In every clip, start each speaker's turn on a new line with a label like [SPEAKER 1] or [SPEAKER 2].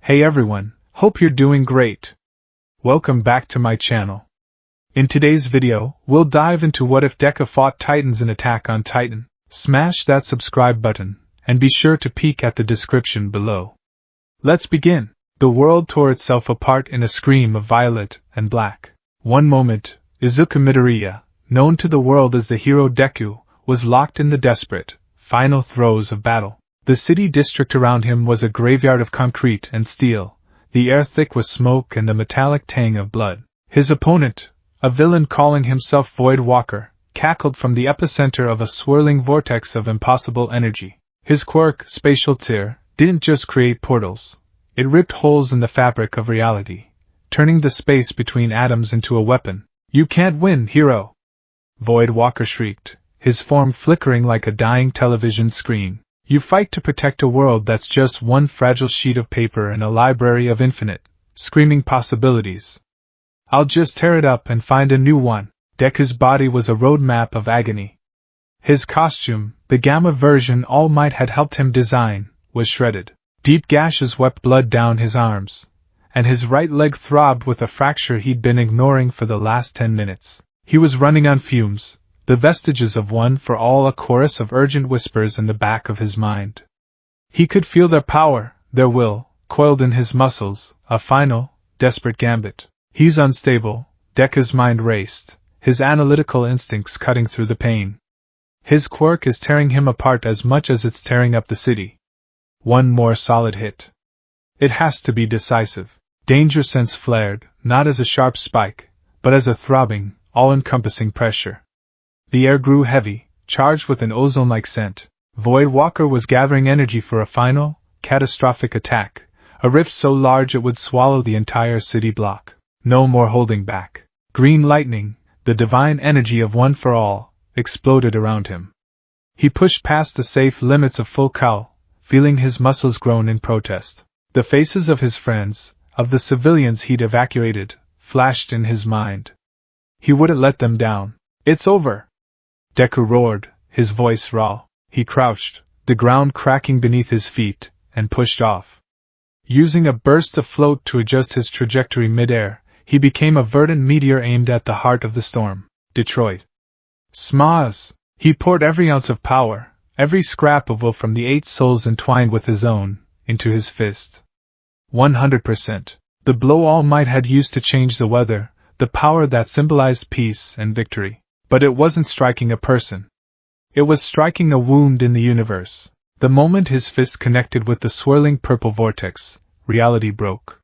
[SPEAKER 1] Hey everyone, hope you're doing great. Welcome back to my channel. In today's video, we'll dive into what if Deku fought Titans in Attack on Titan. Smash that subscribe button, and be sure to peek at the description below. Let's begin. The world tore itself apart in a scream of violet and black. One moment, Izuku Midoriya, known to the world as the hero Deku, was locked in the desperate, final throes of battle. The city district around him was a graveyard of concrete and steel, the air thick with smoke and the metallic tang of blood. His opponent, a villain calling himself Void Walker, cackled from the epicenter of a swirling vortex of impossible energy. His quirk, Spatial Tear, didn't just create portals. It ripped holes in the fabric of reality, turning the space between atoms into a weapon. "You can't win, hero!" Void Walker shrieked, his form flickering like a dying television screen. "You fight to protect a world that's just one fragile sheet of paper in a library of infinite, screaming possibilities. I'll just tear it up and find a new one." Deku's body was a roadmap of agony. His costume, the Gamma version All Might had helped him design, was shredded. Deep gashes wept blood down his arms, and his right leg throbbed with a fracture he'd been ignoring for the last 10 minutes. He was running on fumes, the vestiges of One for All, a chorus of urgent whispers in the back of his mind. He could feel their power, their will, coiled in his muscles, a final, desperate gambit. "He's unstable," Deku's mind raced, his analytical instincts cutting through the pain. "His quirk is tearing him apart as much as it's tearing up the city. One more solid hit. It has to be decisive." Danger sense flared, not as a sharp spike, but as a throbbing, all-encompassing pressure. The air grew heavy, charged with an ozone-like scent. Void Walker was gathering energy for a final, catastrophic attack, a rift so large it would swallow the entire city block. No more holding back. Green lightning, the divine energy of One for All, exploded around him. He pushed past the safe limits of full cowl, feeling his muscles groan in protest. The faces of his friends, of the civilians he'd evacuated, flashed in his mind. He wouldn't let them down. "It's over!" Deku roared, his voice raw. He crouched, the ground cracking beneath his feet, and pushed off. Using a burst of float to adjust his trajectory mid-air, he became a verdant meteor aimed at the heart of the storm. Detroit. Smash! He poured every ounce of power, every scrap of will from the 8 souls entwined with his own, into his fist. 100%. The blow All Might had used to change the weather, the power that symbolized peace and victory. But it wasn't striking a person. It was striking a wound in the universe. The moment his fist connected with the swirling purple vortex, reality broke.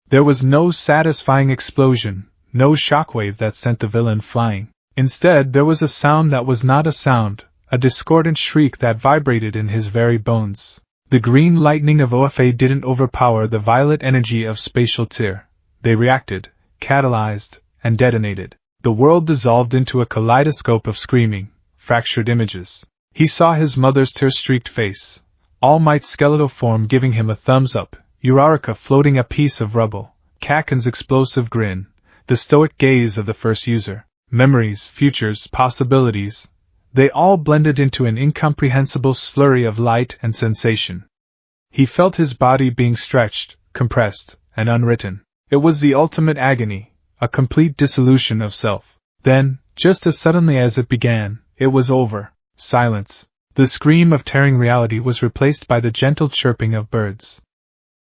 [SPEAKER 1] There was no satisfying explosion, no shockwave that sent the villain flying. Instead, there was a sound that was not a sound, a discordant shriek that vibrated in his very bones. The green lightning of OFA didn't overpower the violet energy of Spatial Tear. They reacted, catalyzed, and detonated. The world dissolved into a kaleidoscope of screaming, fractured images. He saw his mother's tear-streaked face, All Might's skeletal form giving him a thumbs up, Uraraka floating a piece of rubble, Kaken's explosive grin, the stoic gaze of the first user. Memories, futures, possibilities, they all blended into an incomprehensible slurry of light and sensation. He felt his body being stretched, compressed, and unwritten. It was the ultimate agony, a complete dissolution of self. Then, just as suddenly as it began, it was over. Silence. The scream of tearing reality was replaced by the gentle chirping of birds.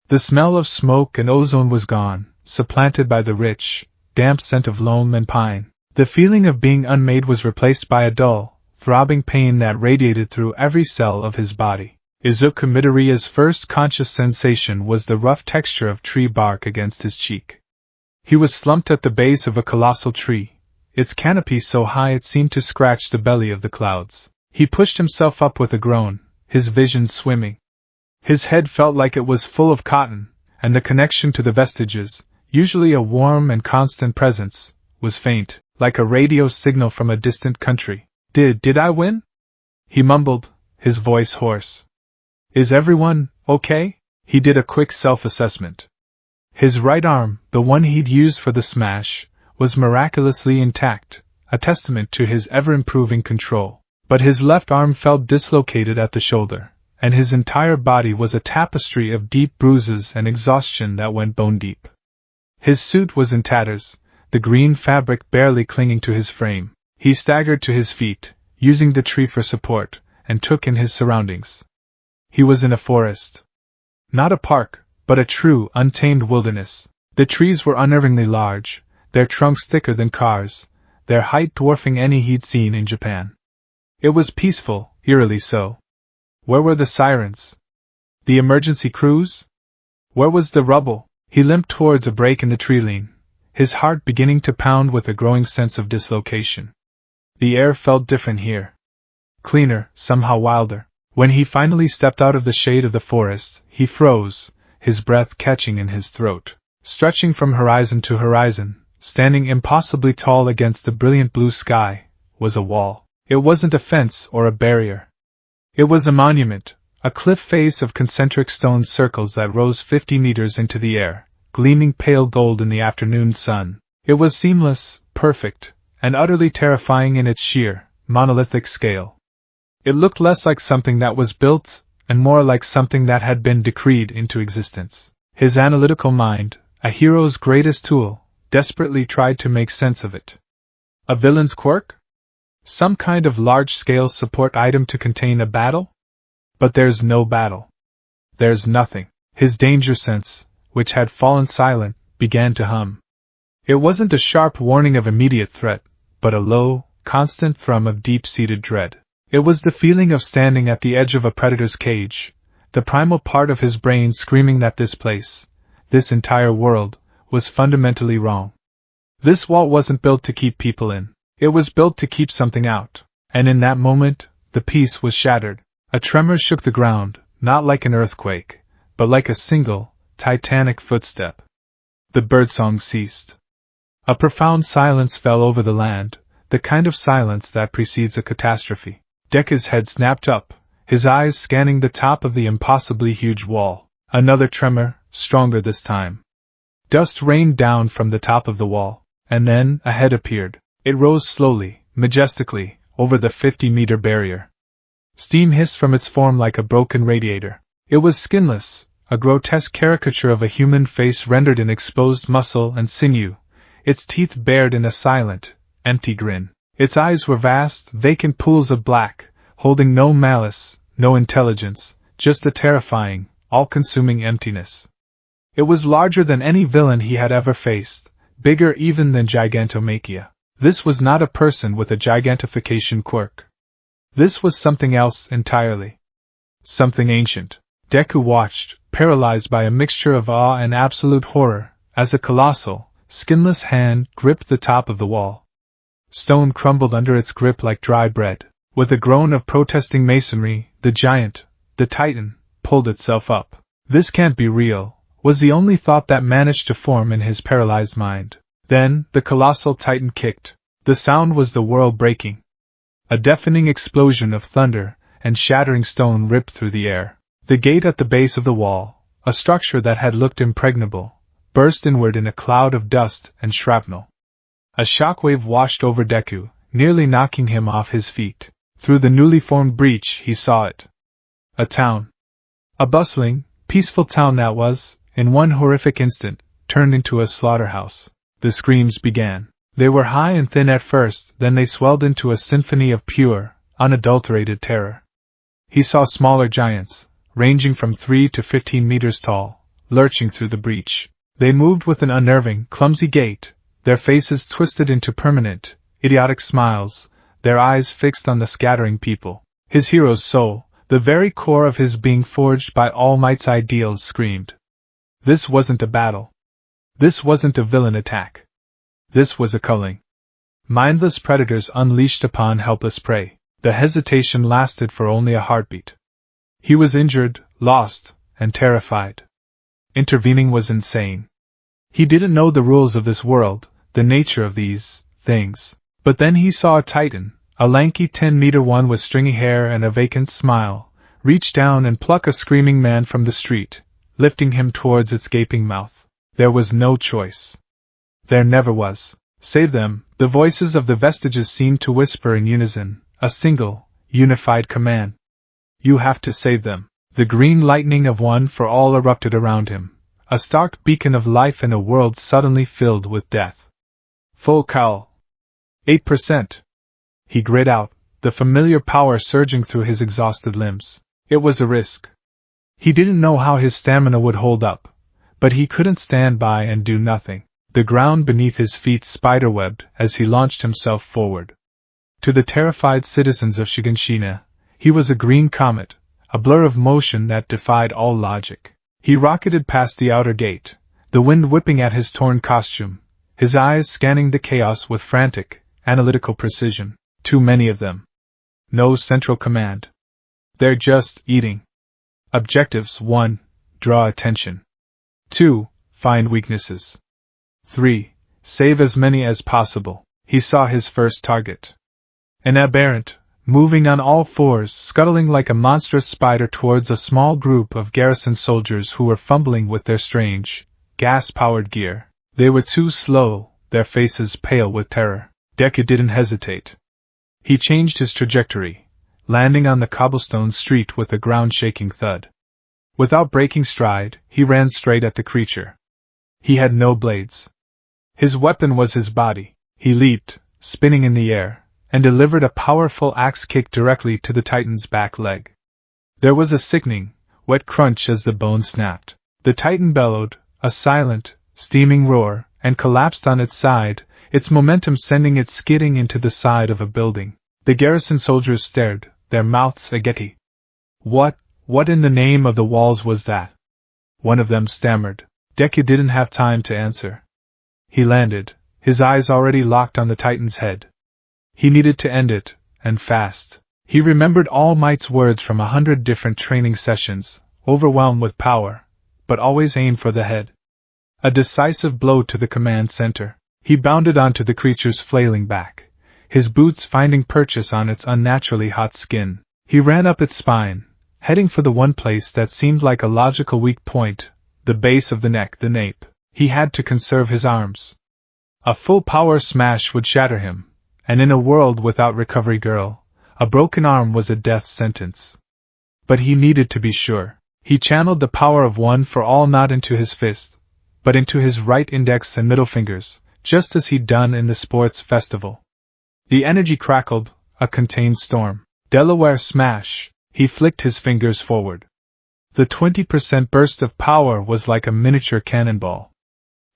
[SPEAKER 1] The smell of smoke and ozone was gone, supplanted by the rich, damp scent of loam and pine. The feeling of being unmade was replaced by a dull, throbbing pain that radiated through every cell of his body. Izuku Midoriya's first conscious sensation was the rough texture of tree bark against his cheek. He was slumped at the base of a colossal tree, its canopy so high it seemed to scratch the belly of the clouds. He pushed himself up with a groan, his vision swimming. His head felt like it was full of cotton, and the connection to the vestiges, usually a warm and constant presence, was faint, like a radio signal from a distant country. Did I win?" he mumbled, his voice hoarse. "Is everyone okay?" He did a quick self-assessment. His right arm, the one he'd used for the smash, was miraculously intact, a testament to his ever-improving control. But his left arm felt dislocated at the shoulder, and his entire body was a tapestry of deep bruises and exhaustion that went bone deep. His suit was in tatters, the green fabric barely clinging to his frame. He staggered to his feet, using the tree for support, and took in his surroundings. He was in a forest. Not a park, but a true, untamed wilderness. The trees were unnervingly large, their trunks thicker than cars, their height dwarfing any he'd seen in Japan. It was peaceful, eerily so. Where were the sirens? The emergency crews? Where was the rubble? He limped towards a break in the tree-line, his heart beginning to pound with a growing sense of dislocation. The air felt different here. Cleaner, somehow wilder. When he finally stepped out of the shade of the forest, he froze, his breath catching in his throat. Stretching from horizon to horizon, standing impossibly tall against the brilliant blue sky, was a wall. It wasn't a fence or a barrier. It was a monument, a cliff face of concentric stone circles that rose 50 meters into the air, gleaming pale gold in the afternoon sun. It was seamless, perfect, and utterly terrifying in its sheer, monolithic scale. It looked less like something that was built, and more like something that had been decreed into existence. His analytical mind, a hero's greatest tool, desperately tried to make sense of it. A villain's quirk? Some kind of large-scale support item to contain a battle? But there's no battle. There's nothing. His danger sense, which had fallen silent, began to hum. It wasn't a sharp warning of immediate threat, but a low, constant thrum of deep-seated dread. It was the feeling of standing at the edge of a predator's cage, the primal part of his brain screaming that this place, this entire world, was fundamentally wrong. This wall wasn't built to keep people in. It was built to keep something out. And in that moment, the peace was shattered. A tremor shook the ground, not like an earthquake, but like a single, titanic footstep. The birdsong ceased. A profound silence fell over the land, the kind of silence that precedes a catastrophe. Deku's head snapped up, his eyes scanning the top of the impossibly huge wall. Another tremor, stronger this time. Dust rained down from the top of the wall, and then a head appeared. It rose slowly, majestically, over the 50-meter barrier. Steam hissed from its form like a broken radiator. It was skinless, a grotesque caricature of a human face rendered in exposed muscle and sinew, its teeth bared in a silent, empty grin. Its eyes were vast, vacant pools of black, holding no malice, no intelligence, just a terrifying, all-consuming emptiness. It was larger than any villain he had ever faced, bigger even than Gigantomachia. This was not a person with a gigantification quirk. This was something else entirely. Something ancient. Deku watched, paralyzed by a mixture of awe and absolute horror, as a colossal, skinless hand gripped the top of the wall. Stone crumbled under its grip like dry bread. With a groan of protesting masonry, the giant, the titan, pulled itself up. This can't be real, was the only thought that managed to form in his paralyzed mind. Then, the colossal titan kicked. The sound was the world breaking. A deafening explosion of thunder and shattering stone ripped through the air. The gate at the base of the wall, a structure that had looked impregnable, burst inward in a cloud of dust and shrapnel. A shockwave washed over Deku, nearly knocking him off his feet. Through the newly formed breach he saw it. A town. A bustling, peaceful town that was, in one horrific instant, turned into a slaughterhouse. The screams began. They were high and thin at first, then they swelled into a symphony of pure, unadulterated terror. He saw smaller giants, ranging from 3 to 15 meters tall, lurching through the breach. They moved with an unnerving, clumsy gait, their faces twisted into permanent, idiotic smiles, their eyes fixed on the scattering people. His hero's soul, the very core of his being forged by All Might's ideals, screamed. This wasn't a battle. This wasn't a villain attack. This was a culling. Mindless predators unleashed upon helpless prey. The hesitation lasted for only a heartbeat. He was injured, lost, and terrified. Intervening was insane. He didn't know the rules of this world, the nature of these things. But then he saw a titan, a lanky 10-meter one with stringy hair and a vacant smile, reach down and pluck a screaming man from the street, lifting him towards its gaping mouth. There was no choice. There never was. Save them, the voices of the vestiges seemed to whisper in unison, a single, unified command. You have to save them. The green lightning of One for All erupted around him, a stark beacon of life in a world suddenly filled with death. Full cowl. 8%. He grit out, the familiar power surging through his exhausted limbs. It was a risk. He didn't know how his stamina would hold up, but he couldn't stand by and do nothing. The ground beneath his feet spiderwebbed as he launched himself forward. To the terrified citizens of Shiganshina, he was a green comet, a blur of motion that defied all logic. He rocketed past the outer gate, the wind whipping at his torn costume, his eyes scanning the chaos with frantic, analytical precision. Too many of them. No central command. They're just eating. Objectives: 1. Draw attention. 2. Find weaknesses. 3. Save as many as possible. He saw his first target. An aberrant, moving on all fours, scuttling like a monstrous spider towards a small group of garrison soldiers who were fumbling with their strange, gas-powered gear. They were too slow, their faces pale with terror. Deku didn't hesitate. He changed his trajectory, landing on the cobblestone street with a ground-shaking thud. Without breaking stride, he ran straight at the creature. He had no blades. His weapon was his body. He leaped, spinning in the air, and delivered a powerful axe kick directly to the Titan's back leg. There was a sickening, wet crunch as the bone snapped. The Titan bellowed, a silent, steaming roar, and collapsed on its side, its momentum sending it skidding into the side of a building. The garrison soldiers stared, their mouths agape. What in the name of the walls was that? One of them stammered. Deku didn't have time to answer. He landed, his eyes already locked on the Titan's head. He needed to end it, and fast. He remembered All Might's words from 100 different training sessions, overwhelmed with power, but always aim for the head. A decisive blow to the command center. He bounded onto the creature's flailing back, his boots finding purchase on its unnaturally hot skin. He ran up its spine, heading for the one place that seemed like a logical weak point, the base of the neck, the nape. He had to conserve his arms. A full power smash would shatter him, and in a world without recovery girl, a broken arm was a death sentence. But he needed to be sure. He channeled the power of One for All not into his fist, but into his right index and middle fingers, just as he'd done in the sports festival. The energy crackled, a contained storm. Delaware smash. He flicked his fingers forward. The 20% burst of power was like a miniature cannonball.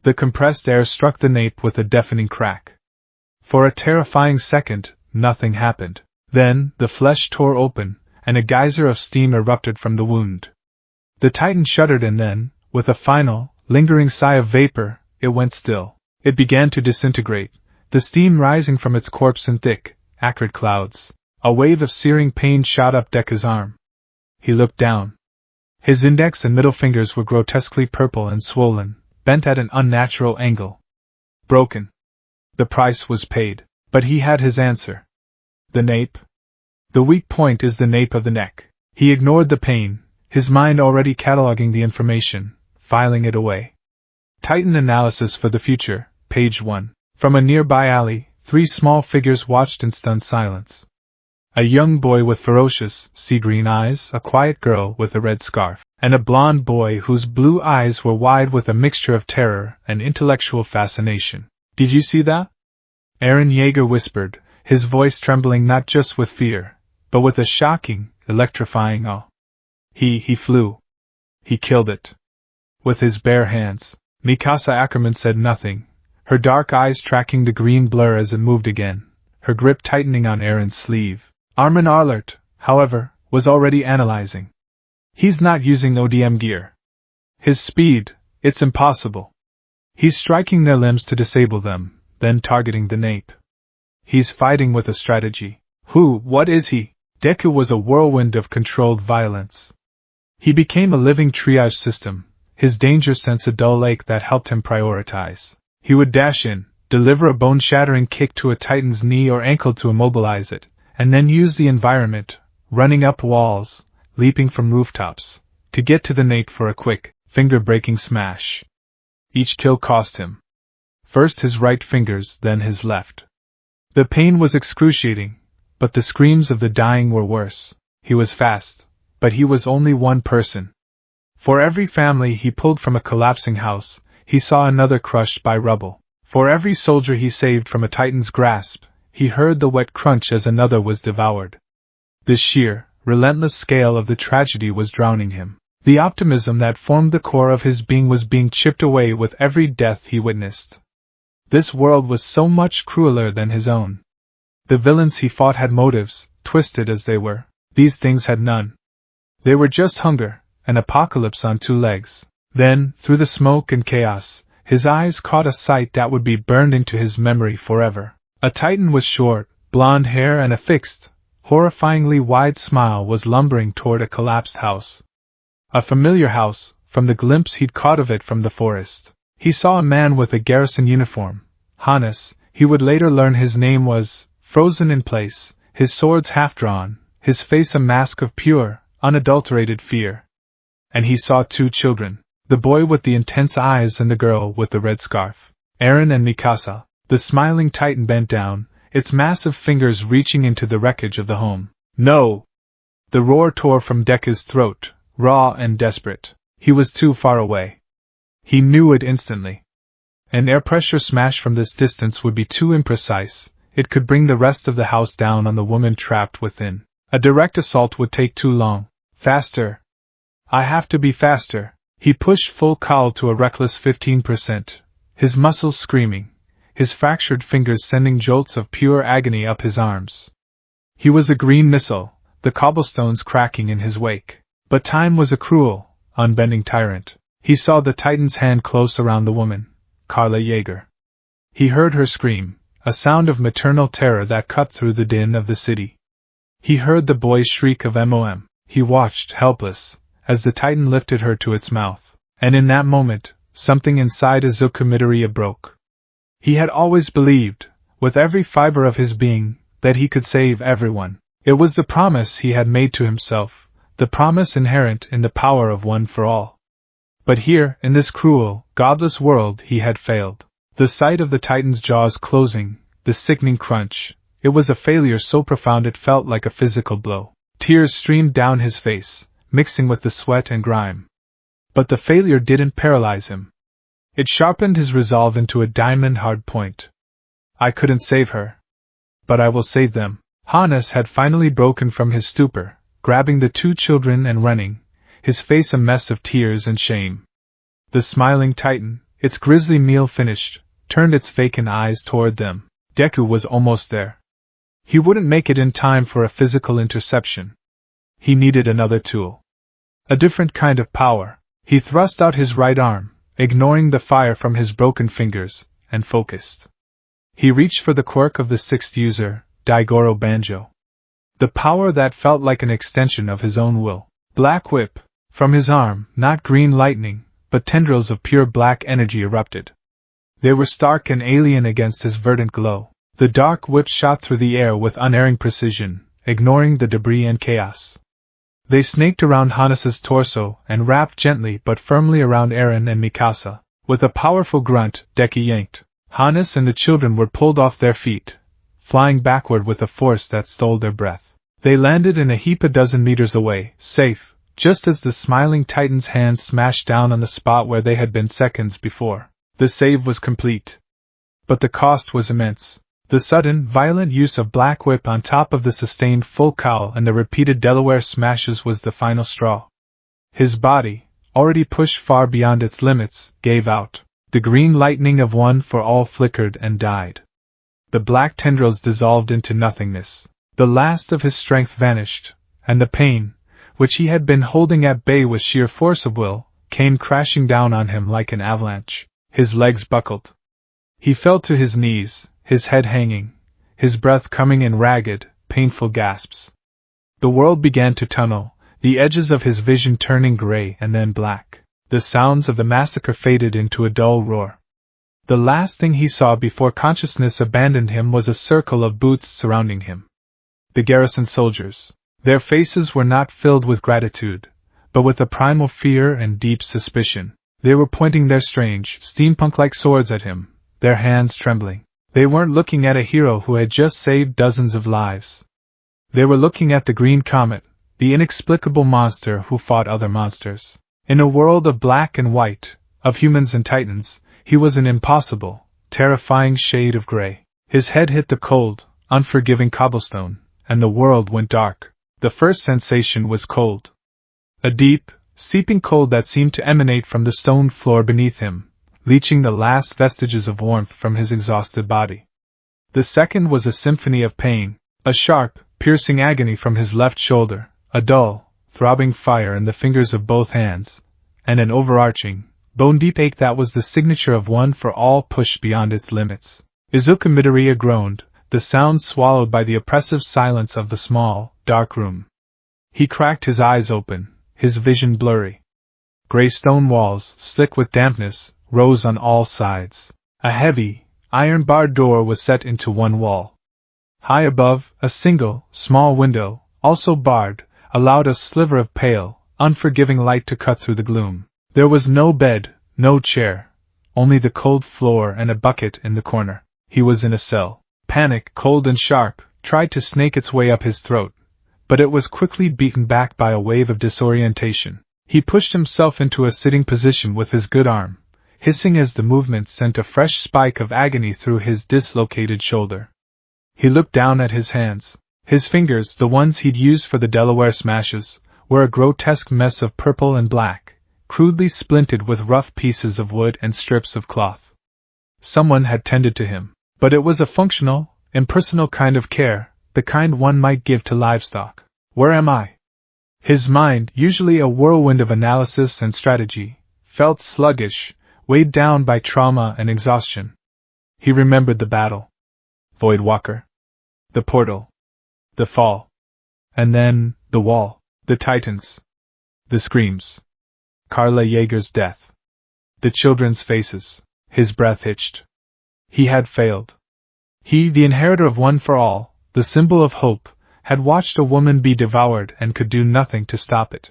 [SPEAKER 1] The compressed air struck the nape with a deafening crack. For a terrifying second, nothing happened. Then, the flesh tore open, and a geyser of steam erupted from the wound. The Titan shuddered and then, with a final, lingering sigh of vapor, it went still. It began to disintegrate, the steam rising from its corpse in thick, acrid clouds. A wave of searing pain shot up Deku's arm. He looked down. His index and middle fingers were grotesquely purple and swollen, bent at an unnatural angle. Broken. The price was paid, but he had his answer. The nape? The weak point is the nape of the neck. He ignored the pain, his mind already cataloging the information, filing it away. Titan analysis for the future, page 1. From a nearby alley, 3 small figures watched in stunned silence. A young boy with ferocious, sea-green eyes, a quiet girl with a red scarf, and a blond boy whose blue eyes were wide with a mixture of terror and intellectual fascination. Did you see that? Eren Yeager whispered, his voice trembling not just with fear, but with a shocking, electrifying awe. He flew. He killed it. With his bare hands. Mikasa Ackerman said nothing, her dark eyes tracking the green blur as it moved again, her grip tightening on Eren's sleeve. Armin Arlert, however, was already analyzing. He's not using ODM gear. His speed, it's impossible. He's striking their limbs to disable them, then targeting the nape. He's fighting with a strategy. What is he? Deku was a whirlwind of controlled violence. He became a living triage system, his danger sense a dull ache that helped him prioritize. He would dash in, deliver a bone-shattering kick to a Titan's knee or ankle to immobilize it, and then use the environment, running up walls, leaping from rooftops, to get to the nape for a quick, finger-breaking smash. Each kill cost him. First his right fingers, then his left. The pain was excruciating, but the screams of the dying were worse. He was fast, but he was only one person. For every family he pulled from a collapsing house, he saw another crushed by rubble. For every soldier he saved from a Titan's grasp, he heard the wet crunch as another was devoured. This sheer, relentless scale of the tragedy was drowning him. The optimism that formed the core of his being was being chipped away with every death he witnessed. This world was so much crueler than his own. The villains he fought had motives, twisted as they were. These things had none. They were just hunger, an apocalypse on two legs. Then, through the smoke and chaos, his eyes caught a sight that would be burned into his memory forever. A Titan with short, blonde hair and a fixed, horrifyingly wide smile was lumbering toward a collapsed house. A familiar house, from the glimpse he'd caught of it from the forest. He saw a man with a garrison uniform. Hannes, he would later learn his name was, frozen in place, his swords half-drawn, his face a mask of pure, unadulterated fear. And he saw two children, the boy with the intense eyes and the girl with the red scarf. Eren and Mikasa. The smiling Titan bent down, its massive fingers reaching into the wreckage of the home. No! The roar tore from Deku's throat, raw and desperate. He was too far away. He knew it instantly. An air pressure smash from this distance would be too imprecise. It could bring the rest of the house down on the woman trapped within. A direct assault would take too long. Faster! I have to be faster. He pushed full cowl to a reckless 15%, his muscles screaming, his fractured fingers sending jolts of pure agony up his arms. He was a green missile, the cobblestones cracking in his wake. But time was a cruel, unbending tyrant. He saw the Titan's hand close around the woman, Carla Jaeger. He heard her scream, a sound of maternal terror that cut through the din of the city. He heard the boy's shriek of MOM. He watched, helpless, as the Titan lifted her to its mouth. And in that moment, something inside Izuku Midoriya broke. He had always believed, with every fiber of his being, that he could save everyone. It was the promise he had made to himself, the promise inherent in the power of one for all. But here, in this cruel, godless world, he had failed. The sight of the Titan's jaws closing, the sickening crunch, it was a failure so profound it felt like a physical blow. Tears streamed down his face, mixing with the sweat and grime. But the failure didn't paralyze him. It sharpened his resolve into a diamond-hard point. I couldn't save her. But I will save them. Hannes had finally broken from his stupor, grabbing the two children and running, his face a mess of tears and shame. The smiling Titan, its grisly meal finished, turned its vacant eyes toward them. Deku was almost there. He wouldn't make it in time for a physical interception. He needed another tool. A different kind of power. He thrust out his right arm, ignoring the fire from his broken fingers, and focused. He reached for the quirk of the sixth user, Daigoro Banjo. The power that felt like an extension of his own will. Black whip. From his arm, not green lightning, but tendrils of pure black energy erupted. They were stark and alien against his verdant glow. The dark whip shot through the air with unerring precision, ignoring the debris and chaos. They snaked around Hannes' torso and wrapped gently but firmly around Eren and Mikasa. With a powerful grunt, Deku yanked. Hannes and the children were pulled off their feet, flying backward with a force that stole their breath. They landed in a heap a dozen meters away, safe, just as the smiling Titan's hands smashed down on the spot where they had been seconds before. The save was complete. But the cost was immense. The sudden, violent use of Black Whip on top of the sustained full cowl and the repeated Delaware smashes was the final straw. His body, already pushed far beyond its limits, gave out. The green lightning of One for All flickered and died. The black tendrils dissolved into nothingness. The last of his strength vanished, and the pain, which he had been holding at bay with sheer force of will, came crashing down on him like an avalanche. His legs buckled. He fell to his knees, his head hanging, his breath coming in ragged, painful gasps. The world began to tunnel, the edges of his vision turning gray and then black. The sounds of the massacre faded into a dull roar. The last thing he saw before consciousness abandoned him was a circle of boots surrounding him. The garrison soldiers. Their faces were not filled with gratitude, but with a primal fear and deep suspicion. They were pointing their strange, steampunk-like swords at him, their hands trembling. They weren't looking at a hero who had just saved dozens of lives. They were looking at the green comet, the inexplicable monster who fought other monsters. In a world of black and white, of humans and titans, he was an impossible, terrifying shade of gray. His head hit the cold, unforgiving cobblestone, and the world went dark. The first sensation was cold. A deep, seeping cold that seemed to emanate from the stone floor beneath him, leaching the last vestiges of warmth from his exhausted body. The second was a symphony of pain, a sharp, piercing agony from his left shoulder, a dull, throbbing fire in the fingers of both hands, and an overarching, bone-deep ache that was the signature of one for all pushed beyond its limits. Izuku Midoriya groaned, the sound swallowed by the oppressive silence of the small, dark room. He cracked his eyes open, his vision blurry. Gray stone walls, slick with dampness, rose on all sides. A heavy, iron-barred door was set into one wall. High above, a single, small window, also barred, allowed a sliver of pale, unforgiving light to cut through the gloom. There was no bed, no chair, only the cold floor and a bucket in the corner. He was in a cell. Panic, cold and sharp, tried to snake its way up his throat, but it was quickly beaten back by a wave of disorientation. He pushed himself into a sitting position with his good arm, hissing as the movement sent a fresh spike of agony through his dislocated shoulder. He looked down at his hands. His fingers, the ones he'd used for the Delaware smashes, were a grotesque mess of purple and black, crudely splintered with rough pieces of wood and strips of cloth. Someone had tended to him. But it was a functional, impersonal kind of care, the kind one might give to livestock. Where am I? His mind, usually a whirlwind of analysis and strategy, felt sluggish, weighed down by trauma and exhaustion. He remembered the battle. Voidwalker. The portal. The fall. And then, the wall. The titans. The screams. Carla Yeager's death. The children's faces. His breath hitched. He had failed. He, the inheritor of One for All, the symbol of hope, had watched a woman be devoured and could do nothing to stop it.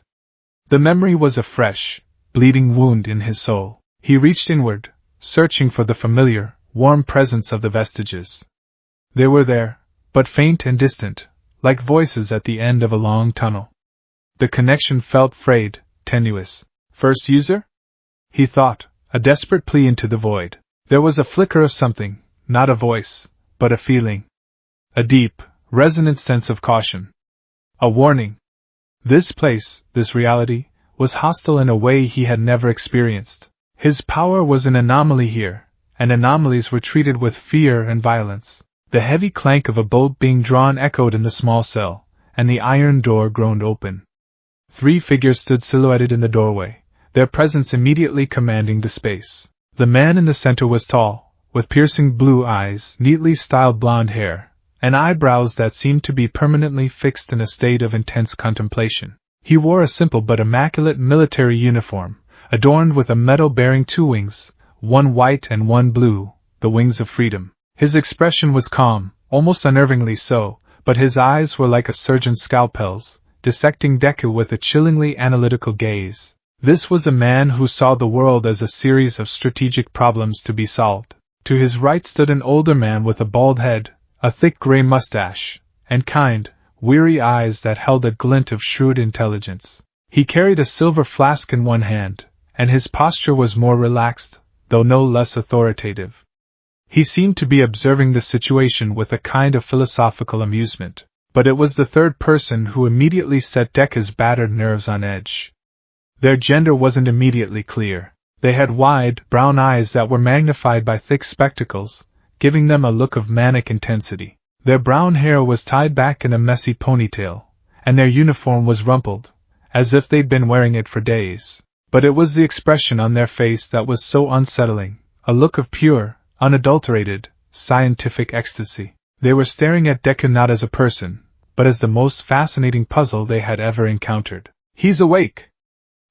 [SPEAKER 1] The memory was a fresh, bleeding wound in his soul. He reached inward, searching for the familiar, warm presence of the vestiges. They were there, but faint and distant, like voices at the end of a long tunnel. The connection felt frayed, tenuous. First user? He thought, a desperate plea into the void. There was a flicker of something, not a voice, but a feeling. A deep, resonant sense of caution. A warning. This place, this reality, was hostile in a way he had never experienced. His power was an anomaly here, and anomalies were treated with fear and violence. The heavy clank of a bolt being drawn echoed in the small cell, and the iron door groaned open. 3 figures stood silhouetted in the doorway, their presence immediately commanding the space. The man in the center was tall, with piercing blue eyes, neatly styled blonde hair, and eyebrows that seemed to be permanently fixed in a state of intense contemplation. He wore a simple but immaculate military uniform, adorned with a medal bearing 2 wings, one white and one blue, the wings of freedom. His expression was calm, almost unnervingly so, but his eyes were like a surgeon's scalpels, dissecting Deku with a chillingly analytical gaze. This was a man who saw the world as a series of strategic problems to be solved. To his right stood an older man with a bald head, a thick gray mustache, and kind, weary eyes that held a glint of shrewd intelligence. He carried a silver flask in one hand, and his posture was more relaxed, though no less authoritative. He seemed to be observing the situation with a kind of philosophical amusement, but it was the third person who immediately set Deku's battered nerves on edge. Their gender wasn't immediately clear. They had wide, brown eyes that were magnified by thick spectacles, giving them a look of manic intensity. Their brown hair was tied back in a messy ponytail, and their uniform was rumpled, as if they'd been wearing it for days. But it was the expression on their face that was so unsettling, a look of pure, unadulterated, scientific ecstasy. They were staring at Deku not as a person, but as the most fascinating puzzle they had ever encountered. "He's awake!"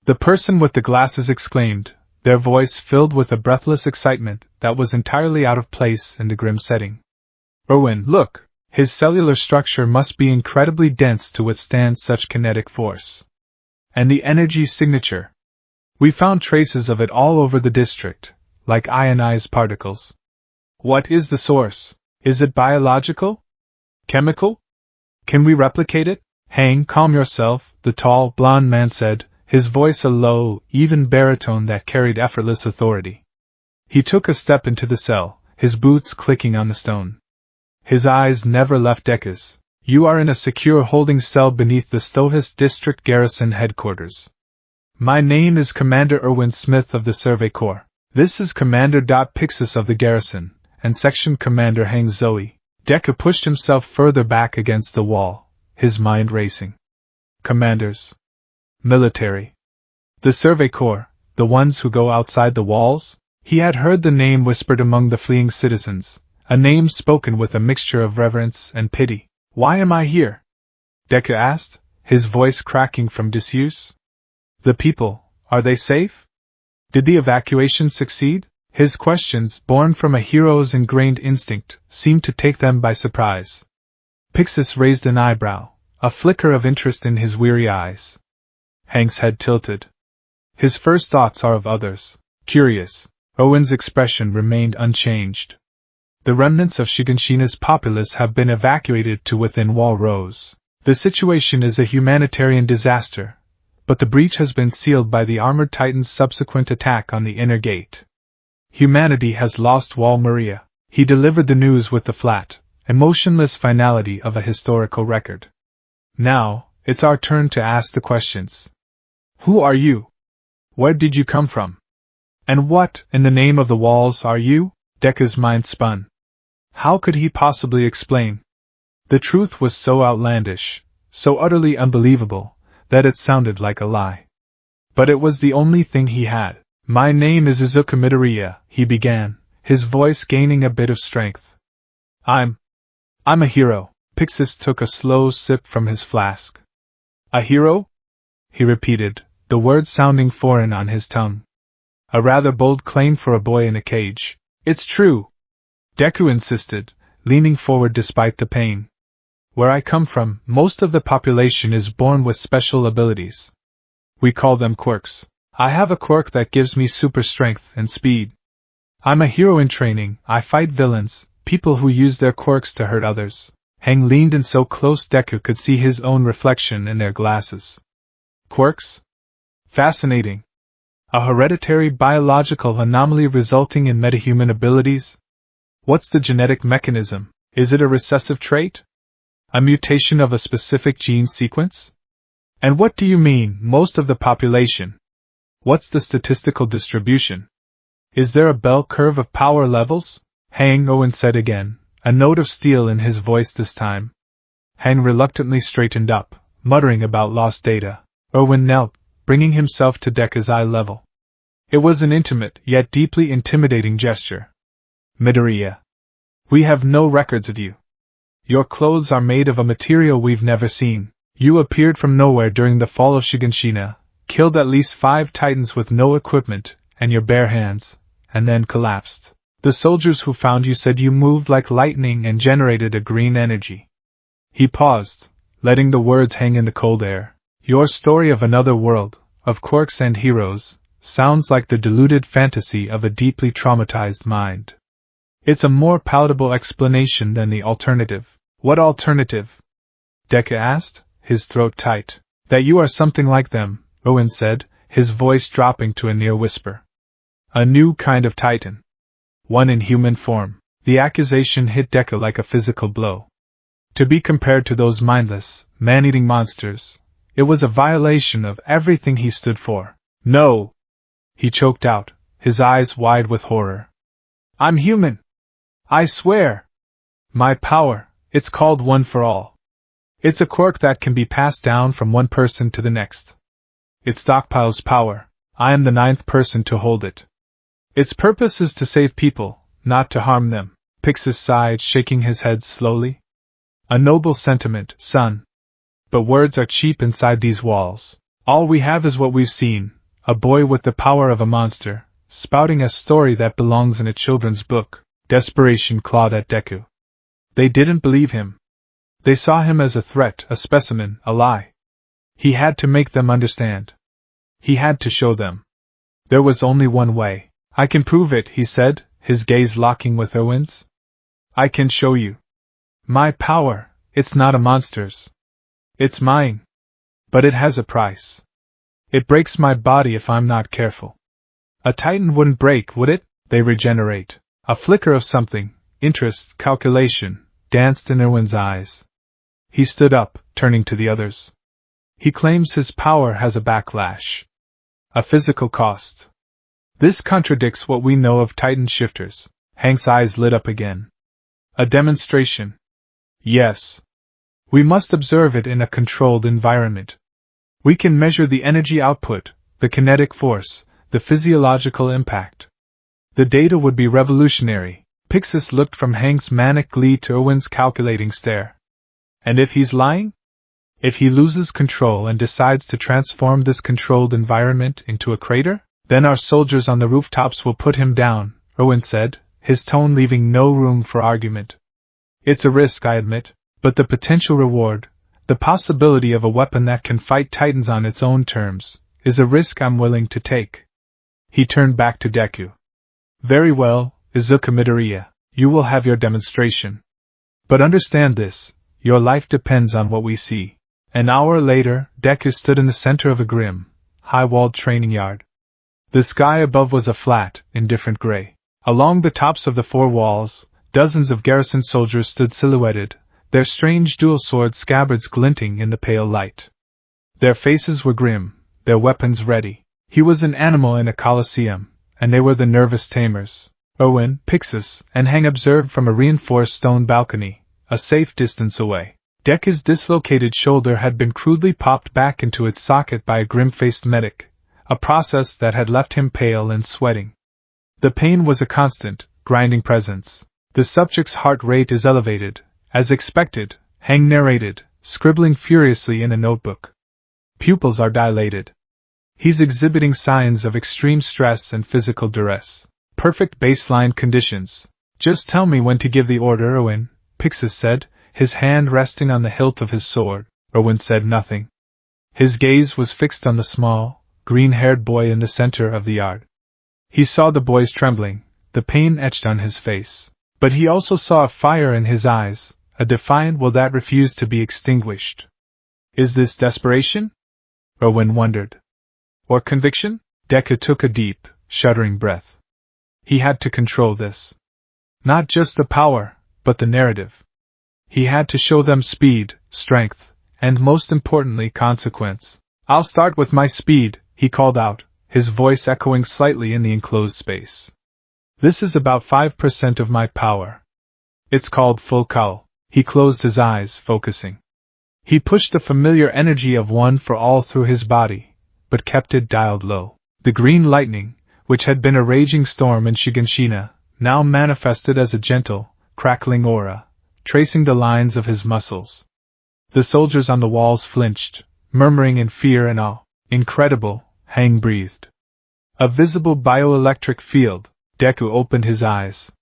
[SPEAKER 1] The person with the glasses exclaimed, their voice filled with a breathless excitement that was entirely out of place in the grim setting. "Erwin, look! His cellular structure must be incredibly dense to withstand such kinetic force. And the energy signature. We found traces of it all over the district, like ionized particles. What is the source? Is it biological? Chemical? Can we replicate it?" Hang, calm yourself, the tall, blond man said, his voice a low, even baritone that carried effortless authority. He took a step into the cell, his boots clicking on the stone. His eyes never left Deku's. You are in a secure holding cell beneath the Stohis District Garrison headquarters. My name is Commander Erwin Smith of the Survey Corps. This is Commander Pixis of the garrison, and Section Commander Hang Zoe. Deku pushed himself further back against the wall, his mind racing. Commanders. Military. The Survey Corps, the ones who go outside the walls? He had heard the name whispered among the fleeing citizens, a name spoken with a mixture of reverence and pity. Why am I here? Deku asked, his voice cracking from disuse. The people, are they safe? Did the evacuation succeed? His questions, born from a hero's ingrained instinct, seemed to take them by surprise. Pixis raised an eyebrow, a flicker of interest in his weary eyes. Hank's head tilted. His first thoughts are of others. Curious. Owen's expression remained unchanged. The remnants of Shiganshina's populace have been evacuated to within wall rows. The situation is a humanitarian disaster, but the breach has been sealed by the armored Titan's subsequent attack on the inner gate. Humanity has lost Wall Maria. He delivered the news with the flat, emotionless finality of a historical record. Now, it's our turn to ask the questions. Who are you? Where did you come from? And what, in the name of the walls, are you? Deku's mind spun. How could he possibly explain? The truth was so outlandish, so utterly unbelievable, that it sounded like a lie. But it was the only thing he had. My name is Izuku Midoriya, he began, his voice gaining a bit of strength. I'm a hero. Pixis took a slow sip from his flask. A hero? He repeated, the word sounding foreign on his tongue. A rather bold claim for a boy in a cage. It's true, Deku insisted, leaning forward despite the pain. Where I come from, most of the population is born with special abilities. We call them quirks. I have a quirk that gives me super strength and speed. I'm a hero in training. I fight villains, people who use their quirks to hurt others. Hang leaned in so close Deku could see his own reflection in their glasses. Quirks? Fascinating. A hereditary biological anomaly resulting in metahuman abilities? What's the genetic mechanism? Is it a recessive trait? A mutation of a specific gene sequence? And what do you mean, most of the population? What's the statistical distribution? Is there a bell curve of power levels? Hang, Owen said again, a note of steel in his voice this time. Hang reluctantly straightened up, muttering about lost data. Owen knelt, bringing himself to Deku's eye level. It was an intimate, yet deeply intimidating gesture. Midoriya. We have no records of you. Your clothes are made of a material we've never seen. You appeared from nowhere during the fall of Shiganshina, killed at least 5 Titans with no equipment, and your bare hands, and then collapsed. The soldiers who found you said you moved like lightning and generated a green energy. He paused, letting the words hang in the cold air. Your story of another world, of quirks and heroes, sounds like the deluded fantasy of a deeply traumatized mind. It's a more palatable explanation than the alternative. What alternative? Deku asked, his throat tight. That you are something like them, Owen said, his voice dropping to a near whisper. A new kind of Titan. One in human form. The accusation hit Deku like a physical blow. To be compared to those mindless, man-eating monsters, it was a violation of everything he stood for. No! He choked out, his eyes wide with horror. I'm human! I swear! My power, it's called One for All. It's a quirk that can be passed down from one person to the next. It stockpiles power. I am the 9th person to hold it. Its purpose is to save people, not to harm them. Pixis sighed, shaking his head slowly. A noble sentiment, son. But words are cheap inside these walls. All we have is what we've seen, a boy with the power of a monster, spouting a story that belongs in a children's book. Desperation clawed at Deku. They didn't believe him. They saw him as a threat, a specimen, a lie. He had to make them understand. He had to show them. There was only one way. I can prove it, he said, his gaze locking with Owen's. I can show you. My power, it's not a monster's. It's mine. But it has a price. It breaks my body if I'm not careful. A Titan wouldn't break, would it? They regenerate. A flicker of something, interest, calculation, danced in Erwin's eyes. He stood up, turning to the others. He claims his power has a backlash. A physical cost. This contradicts what we know of Titan shifters. Hank's eyes lit up again. A demonstration. Yes. We must observe it in a controlled environment. We can measure the energy output, the kinetic force, the physiological impact. The data would be revolutionary. Pixis looked from Hank's manic glee to Erwin's calculating stare. And if he's lying? If he loses control and decides to transform this controlled environment into a crater? Then our soldiers on the rooftops will put him down, Erwin said, his tone leaving no room for argument. It's a risk, I admit, but the potential reward, the possibility of a weapon that can fight Titans on its own terms, is a risk I'm willing to take. He turned back to Deku. Very well, Izuka Midoriya, you will have your demonstration. But understand this, your life depends on what we see. An hour later, Deku stood in the center of a grim, high-walled training yard. The sky above was a flat, indifferent gray. Along the tops of the four walls, dozens of garrison soldiers stood silhouetted, their strange dual sword scabbards glinting in the pale light. Their faces were grim, their weapons ready. He was an animal in a coliseum, and they were the nervous tamers. Erwin, Pixis, and Hang observed from a reinforced stone balcony, a safe distance away. Deku's dislocated shoulder had been crudely popped back into its socket by a grim-faced medic, a process that had left him pale and sweating. The pain was a constant, grinding presence. The subject's heart rate is elevated, as expected, Hang narrated, scribbling furiously in a notebook. Pupils are dilated. He's exhibiting signs of extreme stress and physical duress. Perfect baseline conditions. Just tell me when to give the order, Erwin, Pixis said, his hand resting on the hilt of his sword. Erwin said nothing. His gaze was fixed on the small, green-haired boy in the center of the yard. He saw the boy's trembling, the pain etched on his face. But he also saw a fire in his eyes, a defiant will that refused to be extinguished. Is this desperation? Erwin wondered. Or conviction? Deku took a deep, shuddering breath. He had to control this. Not just the power, but the narrative. He had to show them speed, strength, and most importantly consequence. I'll start with my speed, he called out, his voice echoing slightly in the enclosed space. This is about 5% of my power. It's called full cowl. He closed his eyes, focusing. He pushed the familiar energy of one for all through his body, but kept it dialed low. The green lightning, which had been a raging storm in Shiganshina, now manifested as a gentle, crackling aura, tracing the lines of his muscles. The soldiers on the walls flinched, murmuring in fear and awe. Incredible, Hang breathed. A visible bioelectric field. Deku opened his eyes.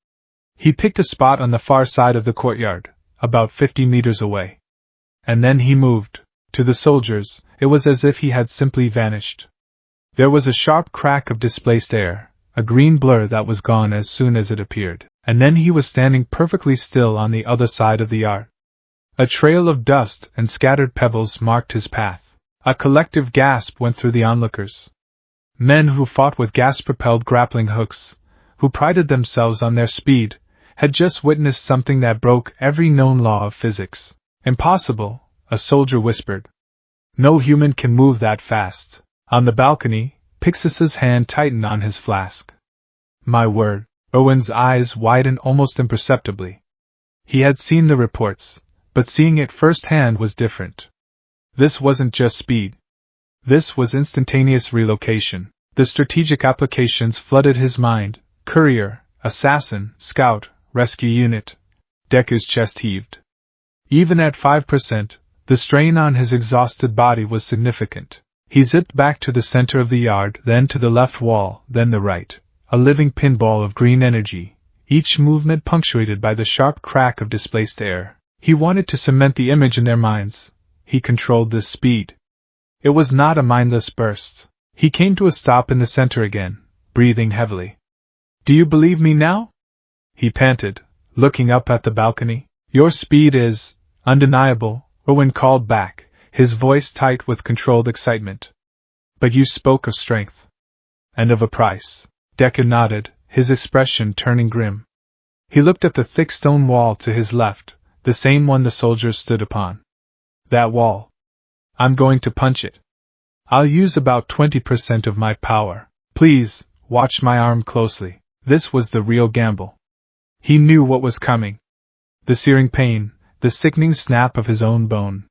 [SPEAKER 1] He picked a spot on the far side of the courtyard, about 50 meters away. And then he moved. To the soldiers, it was as if he had simply vanished. There was a sharp crack of displaced air, a green blur that was gone as soon as it appeared, and then he was standing perfectly still on the other side of the yard. A trail of dust and scattered pebbles marked his path. A collective gasp went through the onlookers. Men who fought with gas-propelled grappling hooks, who prided themselves on their speed, had just witnessed something that broke every known law of physics. Impossible, a soldier whispered. No human can move that fast. On the balcony, Pixis's hand tightened on his flask. My word, Erwin's eyes widened almost imperceptibly. He had seen the reports, but seeing it firsthand was different. This wasn't just speed. This was instantaneous relocation. The strategic applications flooded his mind. Courier, assassin, scout, rescue unit. Deku's chest heaved. Even at 5%, the strain on his exhausted body was significant. He zipped back to the center of the yard, then to the left wall, then the right. A living pinball of green energy, each movement punctuated by the sharp crack of displaced air. He wanted to cement the image in their minds. He controlled this speed. It was not a mindless burst. He came to a stop in the center again, breathing heavily. Do you believe me now? He panted, looking up at the balcony. Your speed is undeniable, Erwin called back, his voice tight with controlled excitement. But you spoke of strength. And of a price. Deku nodded, his expression turning grim. He looked at the thick stone wall to his left, the same one the soldiers stood upon. That wall. I'm going to punch it. I'll use about 20% of my power. Please, watch my arm closely. This was the real gamble. He knew what was coming. The searing pain, the sickening snap of his own bone.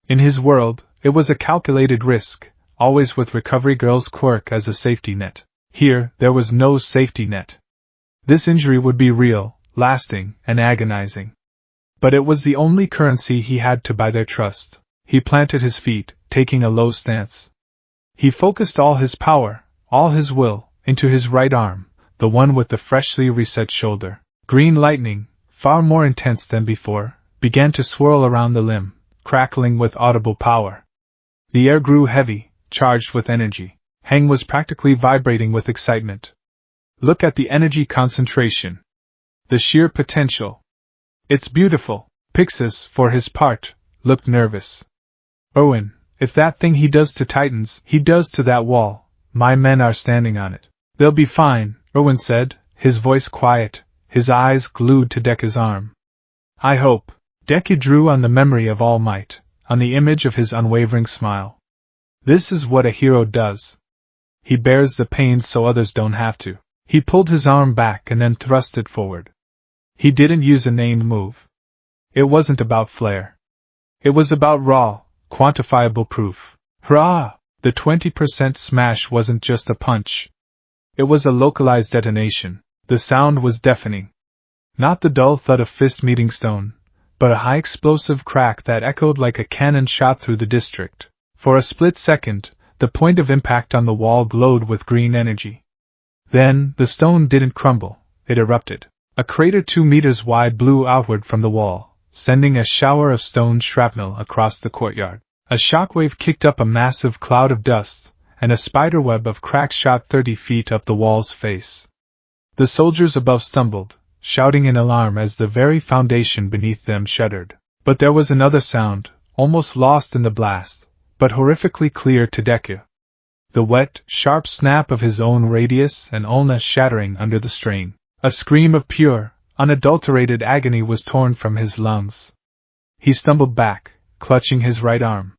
[SPEAKER 1] In his world, it was a calculated risk, always with Recovery Girl's quirk as a safety net. Here, there was no safety net. This injury would be real, lasting, and agonizing. But it was the only currency he had to buy their trust. He planted his feet, taking a low stance. He focused all his power, all his will, into his right arm, the one with the freshly reset shoulder. Green lightning, far more intense than before, began to swirl around the limb, crackling with audible power. The air grew heavy, charged with energy. Hang was practically vibrating with excitement. Look at the energy concentration. The sheer potential. It's beautiful. Pixis, for his part, looked nervous. Owen, if that thing he does to Titans, he does to that wall, my men are standing on it. They'll be fine, Owen said, his voice quiet, his eyes glued to Deku's arm. I hope. Deku drew on the memory of All Might, on the image of his unwavering smile. This is what a hero does. He bears the pain so others don't have to. He pulled his arm back and then thrust it forward. He didn't use a named move. It wasn't about flair. It was about raw, quantifiable proof. Hurrah! The 20% smash wasn't just a punch. It was a localized detonation. The sound was deafening. Not the dull thud of fist meeting stone, but a high explosive crack that echoed like a cannon shot through the district. For a split second, the point of impact on the wall glowed with green energy. Then, the stone didn't crumble, it erupted. A crater 2 meters wide blew outward from the wall, sending a shower of stone shrapnel across the courtyard. A shockwave kicked up a massive cloud of dust, and a spiderweb of cracks shot 30 feet up the wall's face. The soldiers above stumbled, shouting in alarm as the very foundation beneath them shuddered. But there was another sound, almost lost in the blast, but horrifically clear to Deku. The wet, sharp snap of his own radius and ulna shattering under the strain. A scream of pure, unadulterated agony was torn from his lungs. He stumbled back, clutching his right arm.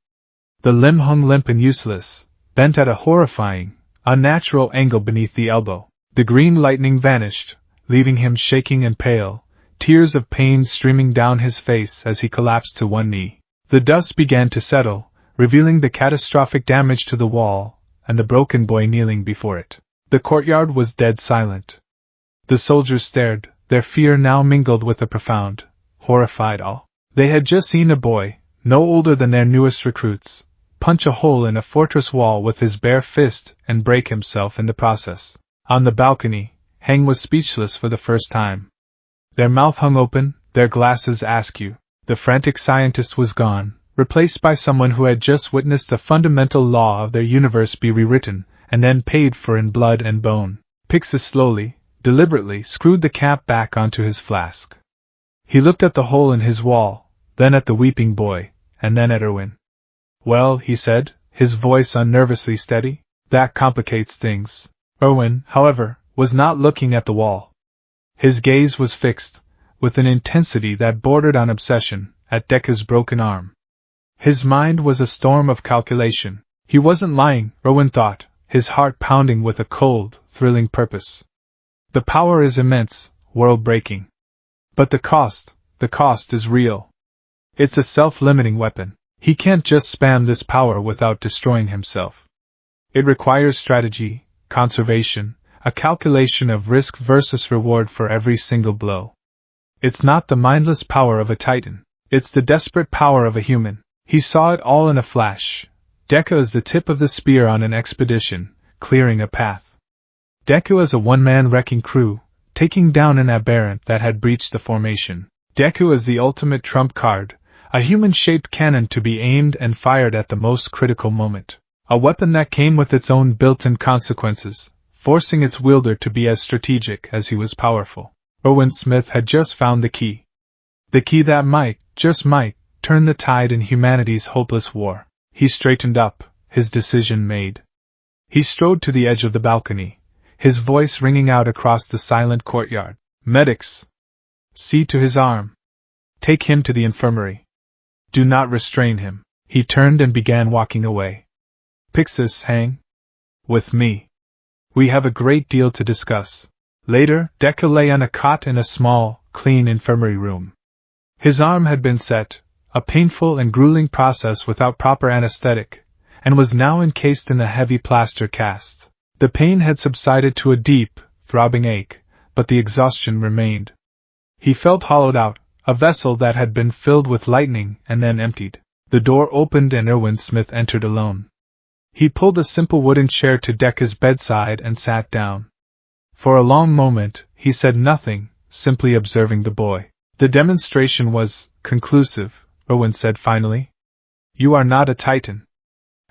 [SPEAKER 1] The limb hung limp and useless, bent at a horrifying, unnatural angle beneath the elbow. The green lightning vanished, leaving him shaking and pale, tears of pain streaming down his face as he collapsed to one knee. The dust began to settle, revealing the catastrophic damage to the wall, and the broken boy kneeling before it. The courtyard was dead silent. The soldiers stared, their fear now mingled with a profound, horrified awe. They had just seen a boy, no older than their newest recruits, punch a hole in a fortress wall with his bare fist and break himself in the process. On the balcony, Hang was speechless for the first time. Their mouth hung open, their glasses askew. The frantic scientist was gone, replaced by someone who had just witnessed the fundamental law of their universe be rewritten, and then paid for in blood and bone. Pixis slowly, deliberately screwed the cap back onto his flask. He looked at the hole in his wall, then at the weeping boy, and then at Erwin. Well, he said, his voice unnervously steady, that complicates things. Erwin, however, was not looking at the wall. His gaze was fixed, with an intensity that bordered on obsession, at Deku's broken arm. His mind was a storm of calculation. He wasn't lying, Erwin thought, his heart pounding with a cold, thrilling purpose. The power is immense, world-breaking. But the cost is real. It's a self-limiting weapon. He can't just spam this power without destroying himself. It requires strategy, conservation, a calculation of risk versus reward for every single blow. It's not the mindless power of a Titan. It's the desperate power of a human. He saw it all in a flash. Deku as the tip of the spear on an expedition, clearing a path. Deku as a one-man wrecking crew, taking down an aberrant that had breached the formation. Deku as the ultimate trump card, a human-shaped cannon to be aimed and fired at the most critical moment. A weapon that came with its own built-in consequences, forcing its wielder to be as strategic as he was powerful. Erwin Smith had just found the key. The key that might, just might, turn the tide in humanity's hopeless war. He straightened up, his decision made. He strode to the edge of the balcony, his voice ringing out across the silent courtyard. Medics! See to his arm. Take him to the infirmary. Do not restrain him. He turned and began walking away. Pixis, hang with me. We have a great deal to discuss. Later, Deku lay on a cot in a small, clean infirmary room. His arm had been set, a painful and grueling process without proper anesthetic, and was now encased in a heavy plaster cast. The pain had subsided to a deep, throbbing ache, but the exhaustion remained. He felt hollowed out, a vessel that had been filled with lightning and then emptied. The door opened and Erwin Smith entered alone. He pulled a simple wooden chair to Deku's bedside and sat down. For a long moment, he said nothing, simply observing the boy. The demonstration was conclusive, Erwin said finally. You are not a Titan.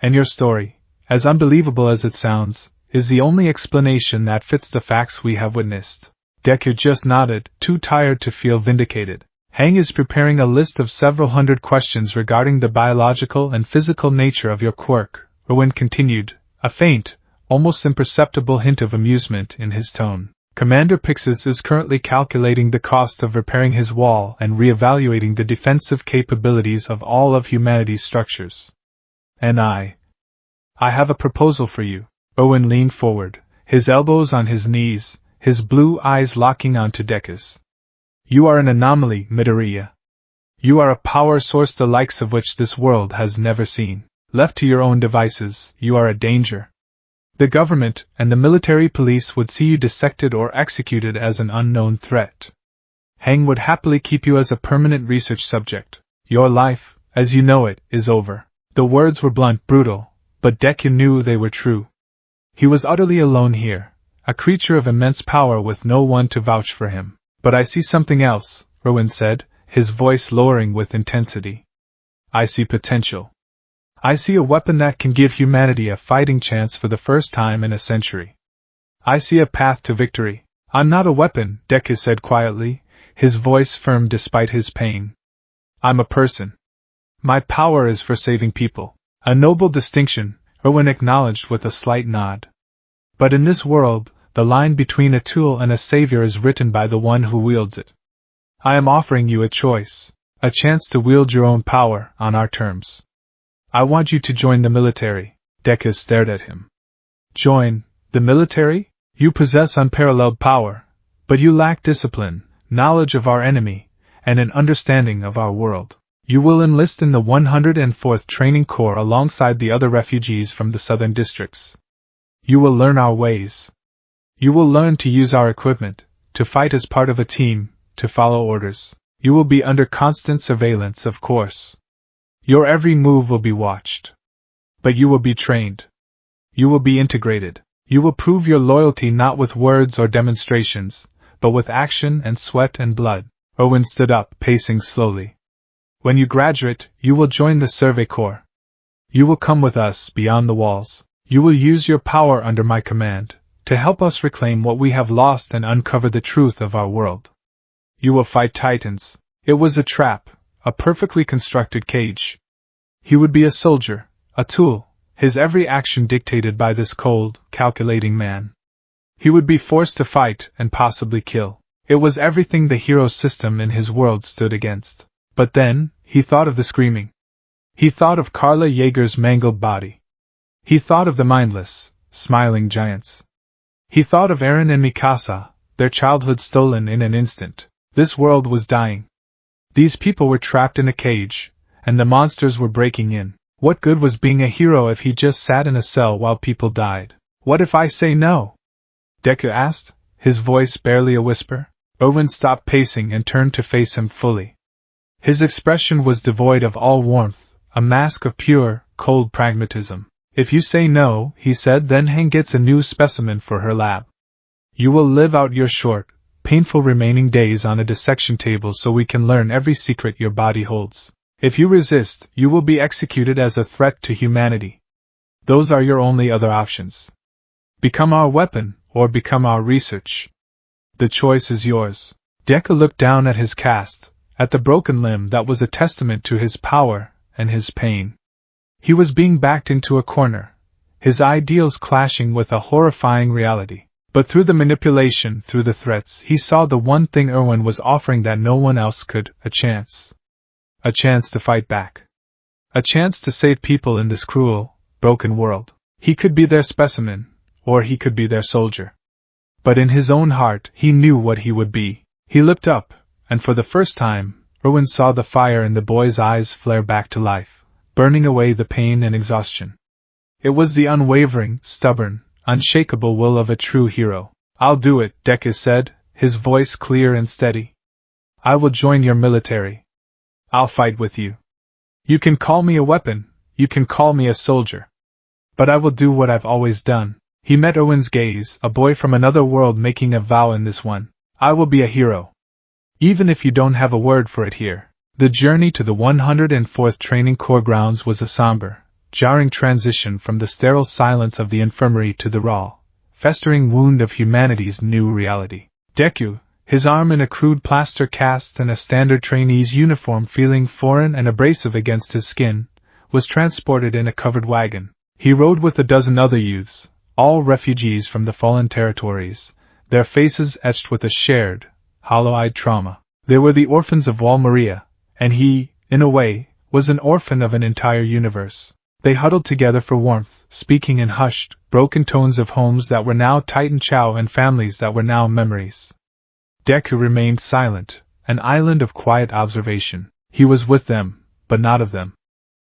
[SPEAKER 1] And your story, as unbelievable as it sounds, is the only explanation that fits the facts we have witnessed. Deku just nodded, too tired to feel vindicated. Hang is preparing a list of several hundred questions regarding the biological and physical nature of your quirk, Erwin continued, a faint, almost imperceptible hint of amusement in his tone. Commander Pixis is currently calculating the cost of repairing his wall and re-evaluating the defensive capabilities of all of humanity's structures. And I have a proposal for you. Erwin leaned forward, his elbows on his knees, his blue eyes locking onto Deku's. You are an anomaly, Midoriya. You are a power source the likes of which this world has never seen. Left to your own devices, you are a danger. The government and the military police would see you dissected or executed as an unknown threat. Hang would happily keep you as a permanent research subject. Your life, as you know it, is over. The words were blunt, brutal, but Deku knew they were true. He was utterly alone here, a creature of immense power with no one to vouch for him. But I see something else, Erwin said, his voice lowering with intensity. I see potential. I see a weapon that can give humanity a fighting chance for the first time in a century. I see a path to victory. I'm not a weapon, Deku said quietly, his voice firm despite his pain. I'm a person. My power is for saving people. A noble distinction, Erwin acknowledged with a slight nod. But in this world, the line between a tool and a savior is written by the one who wields it. I am offering you a choice, a chance to wield your own power on our terms. I want you to join the military. Deku stared at him. Join the military? You possess unparalleled power, but you lack discipline, knowledge of our enemy, and an understanding of our world. You will enlist in the 104th Training Corps alongside the other refugees from the southern districts. You will learn our ways. You will learn to use our equipment, to fight as part of a team, to follow orders. You will be under constant surveillance, of course. Your every move will be watched. But you will be trained. You will be integrated. You will prove your loyalty not with words or demonstrations, but with action and sweat and blood. Erwin stood up, pacing slowly. When you graduate, you will join the Survey Corps. You will come with us beyond the walls. You will use your power under my command, to help us reclaim what we have lost and uncover the truth of our world. You will fight Titans. It was a trap, a perfectly constructed cage. He would be a soldier, a tool, his every action dictated by this cold, calculating man. He would be forced to fight and possibly kill. It was everything the hero system in his world stood against. But then, he thought of the screaming. He thought of Carla Yeager's mangled body. He thought of the mindless, smiling giants. He thought of Eren and Mikasa, their childhood stolen in an instant. This world was dying. These people were trapped in a cage, and the monsters were breaking in. What good was being a hero if he just sat in a cell while people died? What if I say no? Deku asked, his voice barely a whisper. Erwin stopped pacing and turned to face him fully. His expression was devoid of all warmth, a mask of pure, cold pragmatism. If you say no, he said, then Hang gets a new specimen for her lab. You will live out your short, painful remaining days on a dissection table so we can learn every secret your body holds. If you resist, you will be executed as a threat to humanity. Those are your only other options. Become our weapon, or become our research. The choice is yours. Deku looked down at his cast, at the broken limb that was a testament to his power and his pain. He was being backed into a corner, his ideals clashing with a horrifying reality. But through the manipulation, through the threats, he saw the one thing Irwin was offering that no one else could: a chance. A chance to fight back. A chance to save people in this cruel, broken world. He could be their specimen, or he could be their soldier. But in his own heart, he knew what he would be. He looked up, and for the first time, Irwin saw the fire in the boy's eyes flare back to life, burning away the pain and exhaustion. It was the unwavering, stubborn, unshakable will of a true hero. "I'll do it," Deku said, his voice clear and steady. "I will join your military. I'll fight with you. You can call me a weapon, you can call me a soldier. But I will do what I've always done." He met Irwin's gaze, a boy from another world making a vow in this one. "I will be a hero. Even if you don't have a word for it here." The journey to the 104th Training Corps grounds was a somber, jarring transition from the sterile silence of the infirmary to the raw, festering wound of humanity's new reality. Deku, his arm in a crude plaster cast and a standard trainee's uniform feeling foreign and abrasive against his skin, was transported in a covered wagon. He rode with a dozen other youths, all refugees from the fallen territories, their faces etched with a shared, hollow-eyed trauma. They were the orphans of Wall Maria, and he, in a way, was an orphan of an entire universe. They huddled together for warmth, speaking in hushed, broken tones of homes that were now Titan Chow and families that were now memories. Deku remained silent, an island of quiet observation. He was with them, but not of them.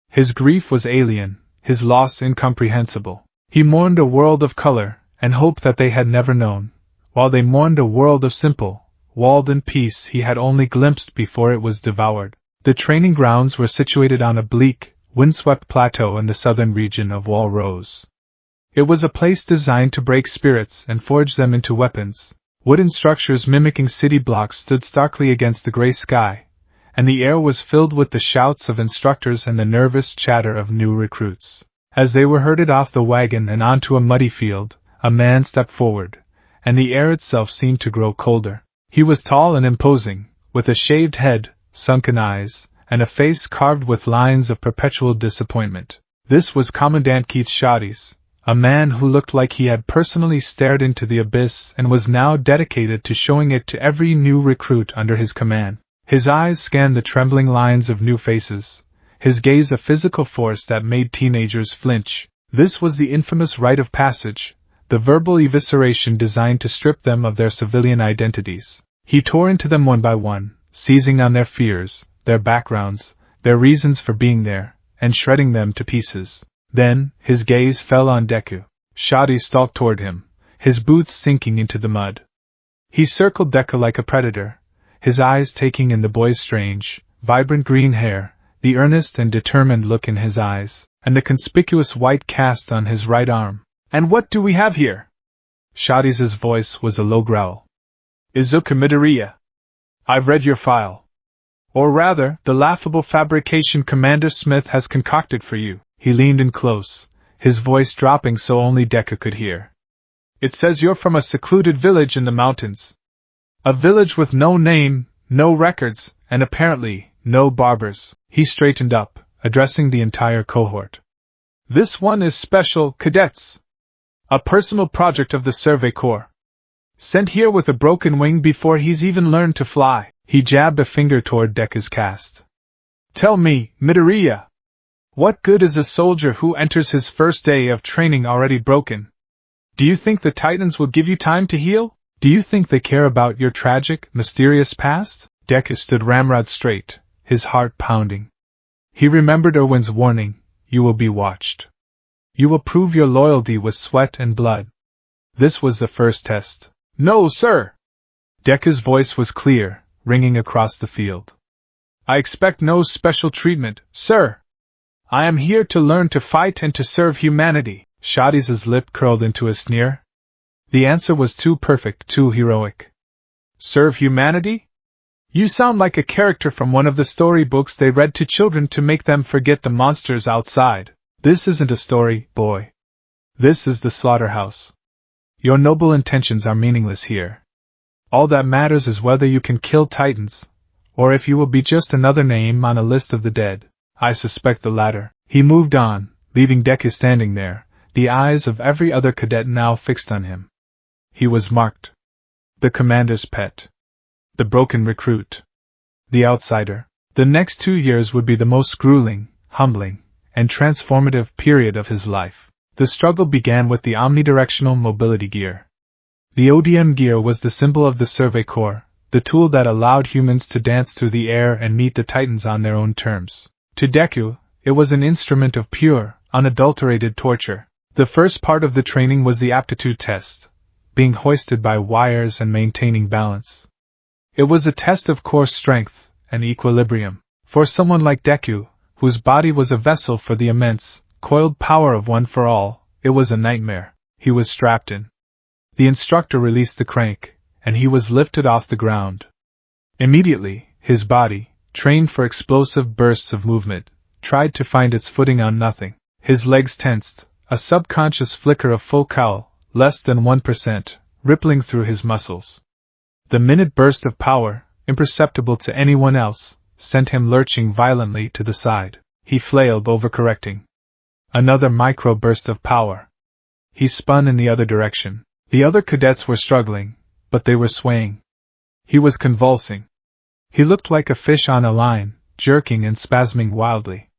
[SPEAKER 1] His grief was alien, his loss incomprehensible. He mourned a world of color and hope that they had never known, while they mourned a world of simple, walled-in peace he had only glimpsed before it was devoured. The training grounds were situated on a bleak, windswept plateau in the southern region of Wall Rose. It was a place designed to break spirits and forge them into weapons. Wooden structures mimicking city blocks stood starkly against the gray sky, and the air was filled with the shouts of instructors and the nervous chatter of new recruits. As they were herded off the wagon and onto a muddy field, a man stepped forward, and the air itself seemed to grow colder. He was tall and imposing, with a shaved head, sunken eyes, and a face carved with lines of perpetual disappointment. This was Commandant Keith Shotties, a man who looked like he had personally stared into the abyss and was now dedicated to showing it to every new recruit under his command. His eyes scanned the trembling lines of new faces, his gaze a physical force that made teenagers flinch. This was the infamous rite of passage, the verbal evisceration designed to strip them of their civilian identities. He tore into them one by one, seizing on their fears, their backgrounds, their reasons for being there, and shredding them to pieces. Then, his gaze fell on Deku. Shotty stalked toward him, his boots sinking into the mud. He circled Deku like a predator, his eyes taking in the boy's strange, vibrant green hair, the earnest and determined look in his eyes, and the conspicuous white cast on his right arm. "And what do we have here?" Shotty's voice was a low growl. "Izuka Midoriya. I've read your file. Or rather, the laughable fabrication Commander Smith has concocted for you." He leaned in close, his voice dropping so only Deku could hear. "It says you're from a secluded village in the mountains. A village with no name, no records, and apparently, no barbers." He straightened up, addressing the entire cohort. "This one is special, cadets. A personal project of the Survey Corps. Sent here with a broken wing before he's even learned to fly." He jabbed a finger toward Deku's cast. "Tell me, Midoriya, what good is a soldier who enters his first day of training already broken? Do you think the Titans will give you time to heal? Do you think they care about your tragic, mysterious past?" Deku stood ramrod straight, his heart pounding. He remembered Irwin's warning, "You will be watched. You will prove your loyalty with sweat and blood." This was the first test. "No, sir!" Deku's voice was clear, ringing across the field. "I expect no special treatment, sir. I am here to learn to fight and to serve humanity." Shotty's lip curled into a sneer. The answer was too perfect, too heroic. "Serve humanity? You sound like a character from one of the storybooks they read to children to make them forget the monsters outside." "This isn't a story, boy. This is the slaughterhouse. Your noble intentions are meaningless here. All that matters is whether you can kill Titans, or if you will be just another name on a list of the dead. I suspect the latter. He moved on, leaving Deku standing there, the eyes of every other cadet now fixed on him. He was marked. The commander's pet. The broken recruit. The outsider. The next 2 years would be the most grueling, humbling, and transformative period of his life. The struggle began with the omnidirectional mobility gear. The ODM gear was the symbol of the Survey Corps, the tool that allowed humans to dance through the air and meet the Titans on their own terms. To Deku, it was an instrument of pure, unadulterated torture. The first part of the training was the aptitude test, being hoisted by wires and maintaining balance. It was a test of core strength and equilibrium. For someone like Deku, whose body was a vessel for the immense, coiled power of One for All, it was a nightmare. He was strapped in. The instructor released the crank, and he was lifted off the ground. Immediately, his body, trained for explosive bursts of movement, tried to find its footing on nothing. His legs tensed, a subconscious flicker of full cowl, less than 1%, rippling through his muscles. The minute burst of power, imperceptible to anyone else, sent him lurching violently to the side. He flailed, overcorrecting. Another micro-burst of power. He spun in the other direction. The other cadets were struggling, but they were swaying. He was convulsing. He looked like a fish on a line, jerking and spasming wildly.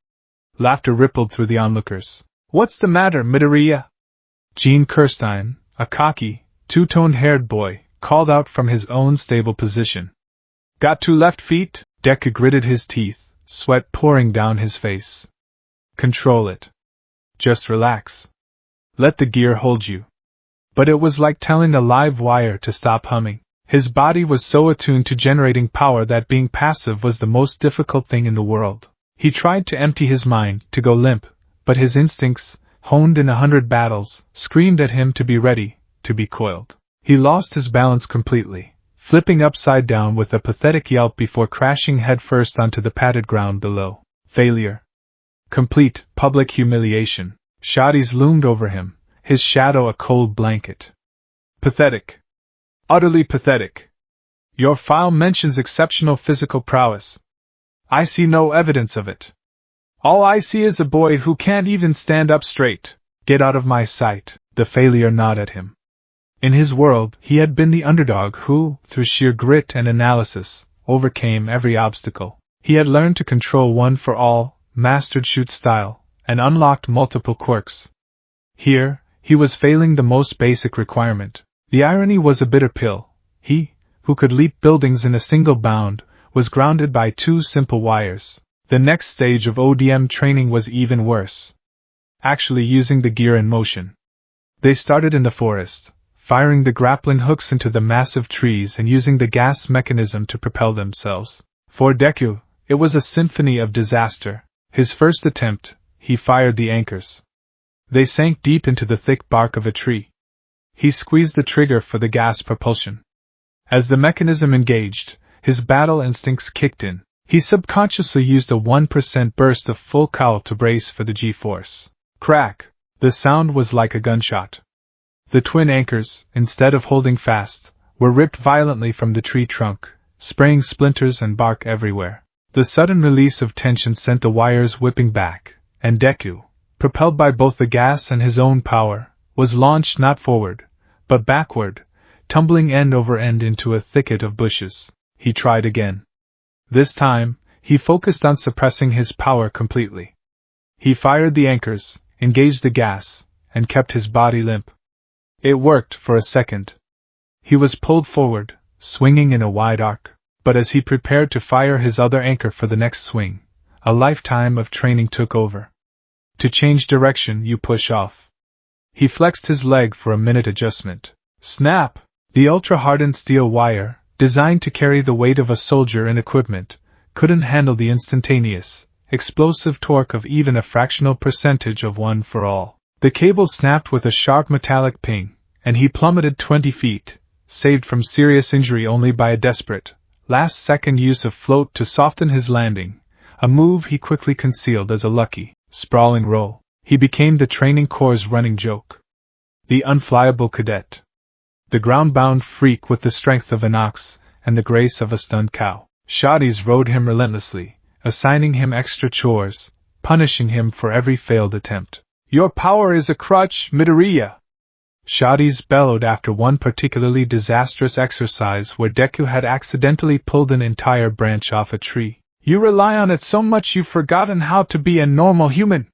[SPEAKER 1] Laughter rippled through the onlookers. "What's the matter, Midoriya?" Gene Kirstein, a cocky, two-tone-haired boy, called out from his own stable position. "Got 2 left feet?" Deku gritted his teeth, sweat pouring down his face. "Control it. Just relax. Let the gear hold you." But it was like telling a live wire to stop humming. His body was so attuned to generating power that being passive was the most difficult thing in the world. He tried to empty his mind, to go limp, but his instincts, honed in 100 battles, screamed at him to be ready, to be coiled. He lost his balance completely, flipping upside down with a pathetic yelp before crashing headfirst onto the padded ground below. Failure. Complete, public humiliation. Shadis loomed over him, his shadow a cold blanket. Pathetic. Utterly pathetic. Your file mentions exceptional physical prowess. I see no evidence of it. All I see is a boy who can't even stand up straight. Get out of my sight. The failure gnawed at him. In his world, he had been the underdog who, through sheer grit and analysis, overcame every obstacle. He had learned to control One for All, mastered shoot style, and unlocked multiple quirks. Here, he was failing the most basic requirement. The irony was a bitter pill. He, who could leap buildings in a single bound, was grounded by 2 simple wires. The next stage of ODM training was even worse. Actually using the gear in motion. They started in the forest, firing the grappling hooks into the massive trees and using the gas mechanism to propel themselves. For Deku, it was a symphony of disaster. His first attempt, he fired the anchors. They sank deep into the thick bark of a tree. He squeezed the trigger for the gas propulsion. As the mechanism engaged, his battle instincts kicked in. He subconsciously used a 1% burst of full cowl to brace for the G-force. Crack! The sound was like a gunshot. The twin anchors, instead of holding fast, were ripped violently from the tree trunk, spraying splinters and bark everywhere. The sudden release of tension sent the wires whipping back, and Deku, propelled by both the gas and his own power, was launched not forward, but backward, tumbling end over end into a thicket of bushes. He tried again. This time, he focused on suppressing his power completely. He fired the anchors, engaged the gas, and kept his body limp. It worked for a second. He was pulled forward, swinging in a wide arc. But as he prepared to fire his other anchor for the next swing, a lifetime of training took over. To change direction, you push off. He flexed his leg for a minute adjustment. Snap! The ultra-hardened steel wire, designed to carry the weight of a soldier in equipment, couldn't handle the instantaneous, explosive torque of even a fractional percentage of One for All. The cable snapped with a sharp metallic ping, and he plummeted 20 feet, saved from serious injury only by a desperate, last-second use of float to soften his landing, a move he quickly concealed as a lucky, sprawling roll. He became the training corps' running joke. The unflyable cadet. The ground-bound freak with the strength of an ox and the grace of a stunned cow. Shotties rode him relentlessly, assigning him extra chores, punishing him for every failed attempt. Your power is a crutch, Midoriya! Shotties bellowed after one particularly disastrous exercise where Deku had accidentally pulled an entire branch off a tree. You rely on it so much you've forgotten how to be a normal human.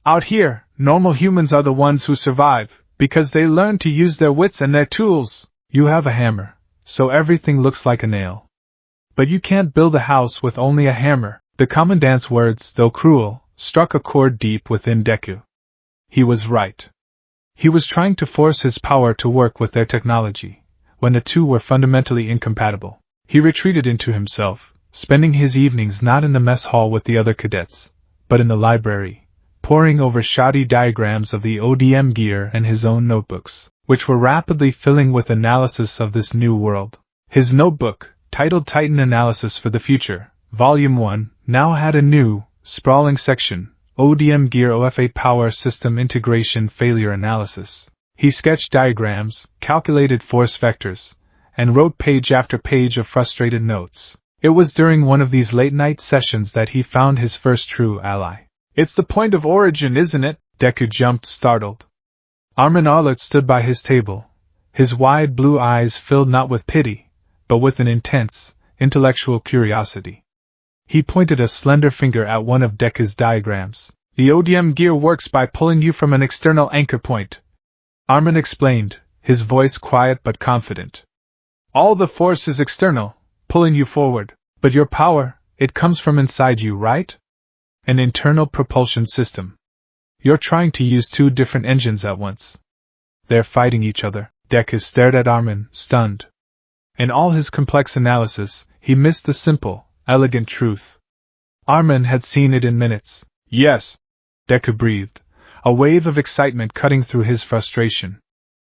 [SPEAKER 1] Out here, normal humans are the ones who survive, because they learn to use their wits and their tools. You have a hammer, so everything looks like a nail. But you can't build a house with only a hammer. The commandant's words, though cruel, struck a chord deep within Deku. He was right. He was trying to force his power to work with their technology, when the two were fundamentally incompatible. He retreated into himself, spending his evenings not in the mess hall with the other cadets, but in the library, poring over shoddy diagrams of the ODM gear and his own notebooks, which were rapidly filling with analysis of this new world. His notebook, titled Titan Analysis for the Future, Volume 1, now had a new, sprawling section, ODM Gear OFA Power System Integration Failure Analysis. He sketched diagrams, calculated force vectors, and wrote page after page of frustrated notes. It was during one of these late-night sessions that he found his first true ally. It's the point of origin, isn't it? Deku jumped, startled. Armin Arlert stood by his table, his wide blue eyes filled not with pity, but with an intense, intellectual curiosity. He pointed a slender finger at one of Deku's diagrams. The ODM gear works by pulling you from an external anchor point. Armin explained, his voice quiet but confident. All the force is external, pulling you forward, but your power, it comes from inside you, right? An internal propulsion system. You're trying to use two different engines at once. They're fighting each other. Deku stared at Armin, stunned. In all his complex analysis, he missed the simple, elegant truth. Armin had seen it in minutes. Yes, Deku breathed, a wave of excitement cutting through his frustration.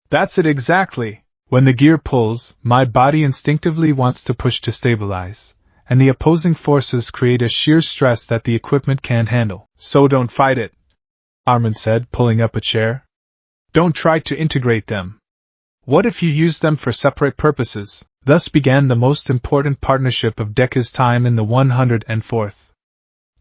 [SPEAKER 1] That's it exactly. When the gear pulls, my body instinctively wants to push to stabilize, and the opposing forces create a sheer stress that the equipment can't handle. So don't fight it, Armin said, pulling up a chair. Don't try to integrate them. What if you use them for separate purposes? Thus began the most important partnership of Deku's time in the 104th.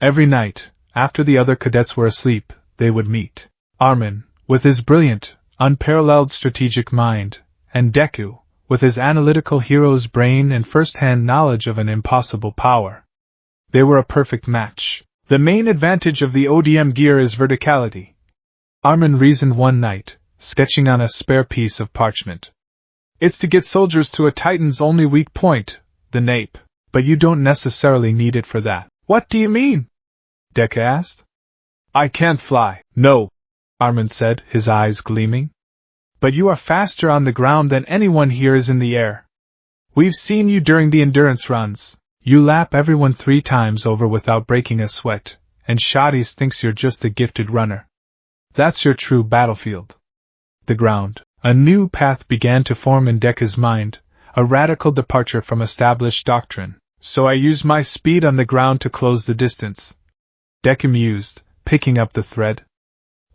[SPEAKER 1] Every night, after the other cadets were asleep, they would meet. Armin, with his brilliant, unparalleled strategic mind, and Deku, with his analytical hero's brain and first-hand knowledge of an impossible power. They were a perfect match. The main advantage of the ODM gear is verticality, Armin reasoned one night, sketching on a spare piece of parchment. It's to get soldiers to a Titan's only weak point, the nape, but you don't necessarily need it for that. What do you mean? Deku asked. I can't fly. No, Armin said, his eyes gleaming. But you are faster on the ground than anyone here is in the air. We've seen you during the endurance runs. You lap everyone 3 times over without breaking a sweat, and Shotties thinks you're just a gifted runner. That's your true battlefield. The ground. A new path began to form in Deku's mind, a radical departure from established doctrine. So I use my speed on the ground to close the distance. Deku mused, picking up the thread.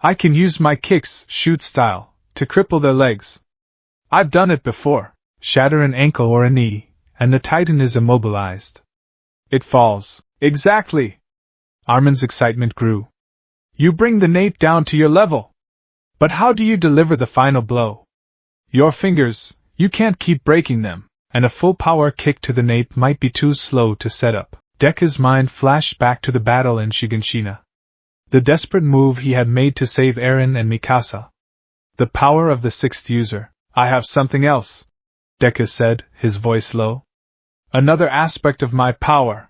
[SPEAKER 1] I can use my kicks, shoot style, to cripple their legs. I've done it before. Shatter an ankle or a knee, and the Titan is immobilized. It falls. Exactly. Armin's excitement grew. You bring the nape down to your level. But how do you deliver the final blow? Your fingers, you can't keep breaking them, and a full power kick to the nape might be too slow to set up. Deku's mind flashed back to the battle in Shiganshina. The desperate move he had made to save Eren and Mikasa. The power of the 6th user. I have something else, Deku said, his voice low. Another aspect of my power.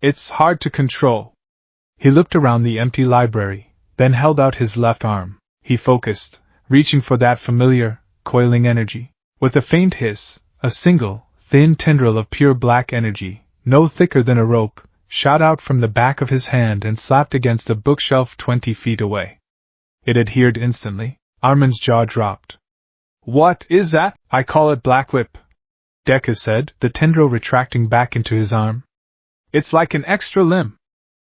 [SPEAKER 1] It's hard to control. He looked around the empty library, then held out his left arm. He focused, reaching for that familiar, coiling energy. With a faint hiss, a single, thin tendril of pure black energy, no thicker than a rope, shot out from the back of his hand and slapped against a bookshelf 20 feet away. It adhered instantly. Armin's jaw dropped. What is that? I call it Black Whip, Deku said, the tendril retracting back into his arm. It's like an extra limb.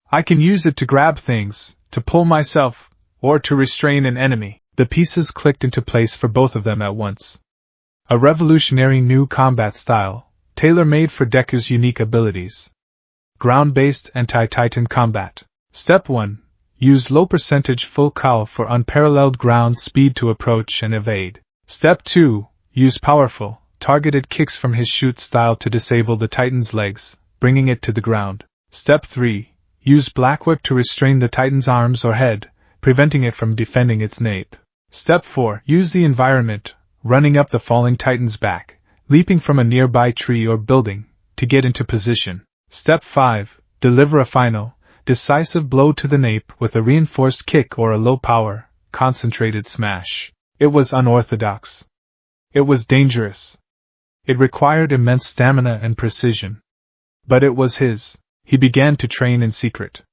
[SPEAKER 1] I can use it to grab things, to pull myself, or to restrain an enemy. The pieces clicked into place for both of them at once. A revolutionary new combat style, tailor-made for Deku's unique abilities. Ground-based anti-Titan combat. Step 1. Use low percentage full cowl for unparalleled ground speed to approach and evade. Step 2. Use powerful, targeted kicks from his shoot style to disable the Titan's legs, bringing it to the ground. Step 3. Use Black Whip to restrain the Titan's arms or head, preventing it from defending its nape. Step 4. Use the environment, running up the falling Titan's back, leaping from a nearby tree or building, to get into position. Step 5. Deliver a final, decisive blow to the nape with a reinforced kick or a low-power, concentrated smash. It was unorthodox. It was dangerous. It required immense stamina and precision. But it was his. He began to train in secret.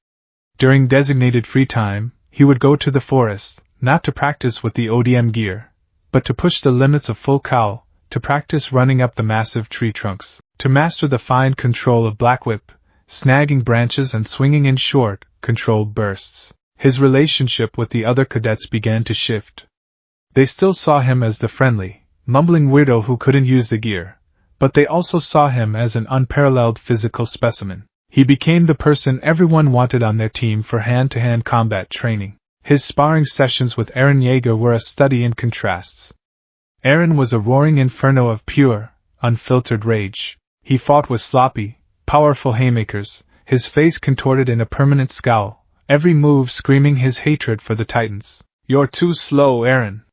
[SPEAKER 1] During designated free time, he would go to the forest, not to practice with the ODM gear, but to push the limits of full cowl, to practice running up the massive tree trunks, to master the fine control of Black Whip, snagging branches and swinging in short, controlled bursts. His relationship with the other cadets began to shift. They still saw him as the friendly, mumbling weirdo who couldn't use the gear, but they also saw him as an unparalleled physical specimen. He became the person everyone wanted on their team for hand-to-hand combat training. His sparring sessions with Eren Yeager were a study in contrasts. Eren was a roaring inferno of pure, unfiltered rage. He fought with sloppy, powerful haymakers, his face contorted in a permanent scowl, every move screaming his hatred for the Titans. "You're too slow, Eren,"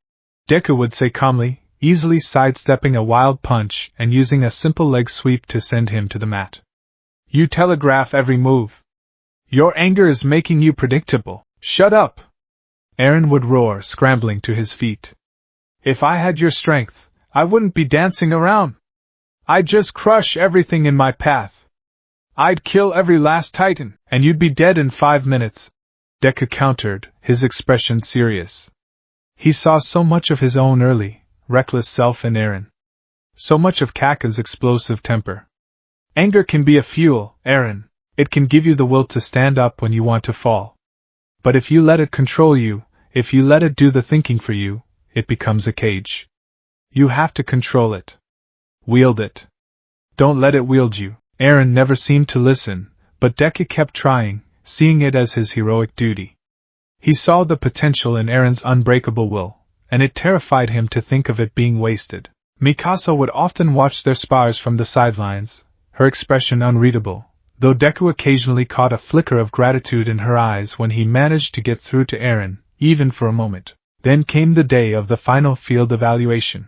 [SPEAKER 1] Deku would say calmly, easily sidestepping a wild punch and using a simple leg sweep to send him to the mat. "You telegraph every move. Your anger is making you predictable. Shut up!" Eren would roar, scrambling to his feet. "If I had your strength, I wouldn't be dancing around. I'd just crush everything in my path. I'd kill every last Titan, and you'd be dead in 5 minutes." Deku countered, his expression serious. He saw so much of his own early, reckless self in Eren. So much of Kaka's explosive temper. Anger can be a fuel, Eren. It can give you the will to stand up when you want to fall. But if you let it control you, if you let it do the thinking for you, it becomes a cage. You have to control it. Wield it. Don't let it wield you. Eren never seemed to listen, but Deku kept trying, seeing it as his heroic duty. He saw the potential in Eren's unbreakable will, and it terrified him to think of it being wasted. Mikasa would often watch their spars from the sidelines, her expression unreadable, though Deku occasionally caught a flicker of gratitude in her eyes when he managed to get through to Eren, even for a moment. Then came the day of the final field evaluation.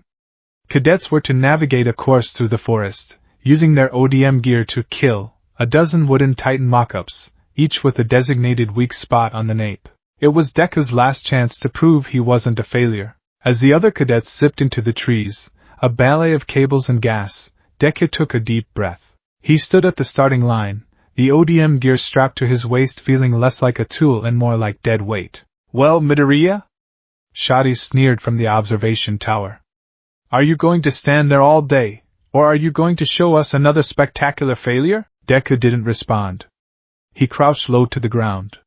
[SPEAKER 1] Cadets were to navigate a course through the forest, using their ODM gear to kill a dozen wooden Titan mock-ups, each with a designated weak spot on the nape. It was Deku's last chance to prove he wasn't a failure. As the other cadets zipped into the trees, a ballet of cables and gas, Deku took a deep breath. He stood at the starting line, the ODM gear strapped to his waist feeling less like a tool and more like dead weight. "Well, Midoriya?" Shadi sneered from the observation tower. "Are you going to stand there all day, or are you going to show us another spectacular failure?" Deku didn't respond. He crouched low to the ground.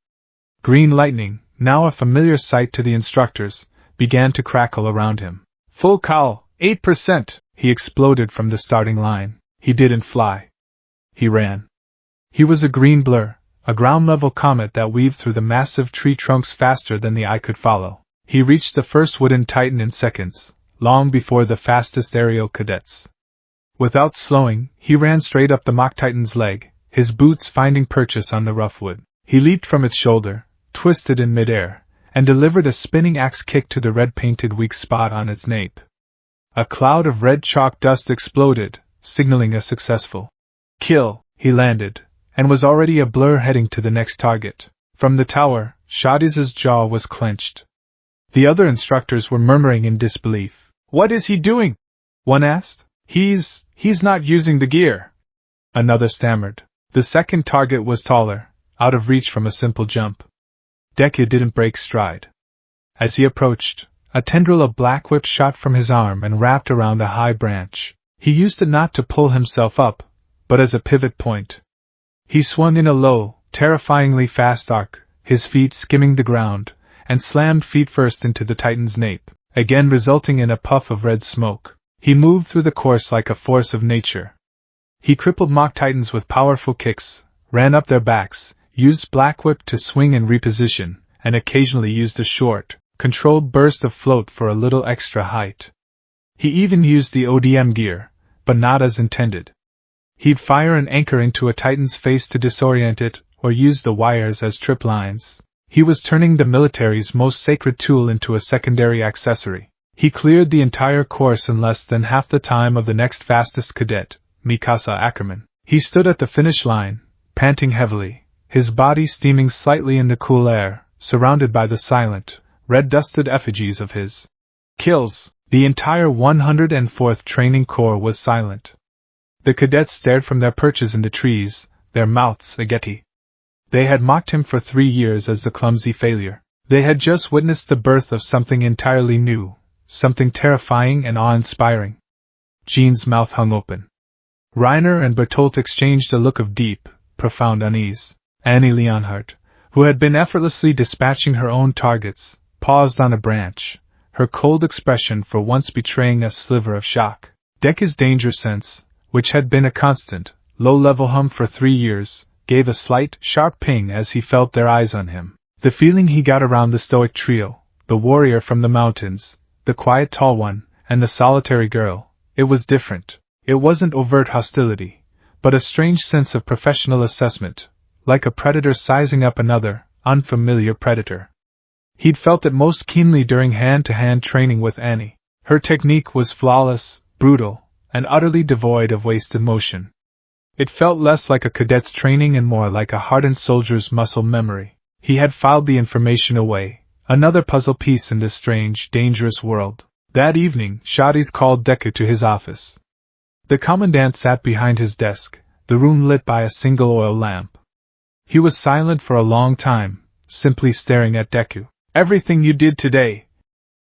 [SPEAKER 1] Green lightning, now a familiar sight to the instructors, began to crackle around him. "Full cowl, 8%, he exploded from the starting line. He didn't fly. He ran. He was a green blur, a ground-level comet that weaved through the massive tree trunks faster than the eye could follow. He reached the first wooden Titan in seconds, long before the fastest aerial cadets. Without slowing, he ran straight up the Mock Titan's leg, his boots finding purchase on the rough wood. He leaped from its shoulder, twisted in midair, and delivered a spinning axe kick to the red-painted weak spot on its nape. A cloud of red chalk dust exploded, signaling a successful kill. He landed, and was already a blur heading to the next target. From the tower, Shadi's jaw was clenched. The other instructors were murmuring in disbelief. "What is he doing?" one asked. He's not using the gear," another stammered. The second target was taller, out of reach from a simple jump. Deku didn't break stride. As he approached, a tendril of Black Whip shot from his arm and wrapped around a high branch. He used it not to pull himself up, but as a pivot point. He swung in a low, terrifyingly fast arc, his feet skimming the ground, and slammed feet first into the Titan's nape, again resulting in a puff of red smoke. He moved through the course like a force of nature. He crippled mock titans with powerful kicks, ran up their backs, used Black Whip to swing and reposition, and occasionally used a short, controlled burst of float for a little extra height. He even used the ODM gear, but not as intended. He'd fire an anchor into a titan's face to disorient it, or use the wires as trip lines. He was turning the military's most sacred tool into a secondary accessory. He cleared the entire course in less than half the time of the next fastest cadet, Mikasa Ackerman. He stood at the finish line, panting heavily, his body steaming slightly in the cool air, surrounded by the silent, red-dusted effigies of his kills. The entire 104th Training Corps was silent. The cadets stared from their perches in the trees, their mouths agape. They had mocked him for 3 years as the clumsy failure. They had just witnessed the birth of something entirely new, something terrifying and awe-inspiring. Jean's mouth hung open. Reiner and Bertolt exchanged a look of deep, profound unease. Annie Leonhardt, who had been effortlessly dispatching her own targets, paused on a branch, her cold expression for once betraying a sliver of shock. Deku's danger sense, which had been a constant, low-level hum for 3 years, gave a slight, sharp ping as he felt their eyes on him. The feeling he got around the stoic trio, the warrior from the mountains, the quiet tall one, and the solitary girl, it was different. It wasn't overt hostility, but a strange sense of professional assessment, like a predator sizing up another, unfamiliar predator. He'd felt it most keenly during hand-to-hand training with Annie. Her technique was flawless, brutal, and utterly devoid of wasted motion. It felt less like a cadet's training and more like a hardened soldier's muscle memory. He had filed the information away, another puzzle piece in this strange, dangerous world. That evening, Shadis called Deku to his office. The commandant sat behind his desk, the room lit by a single oil lamp. He was silent for a long time, simply staring at Deku. "Everything you did today,"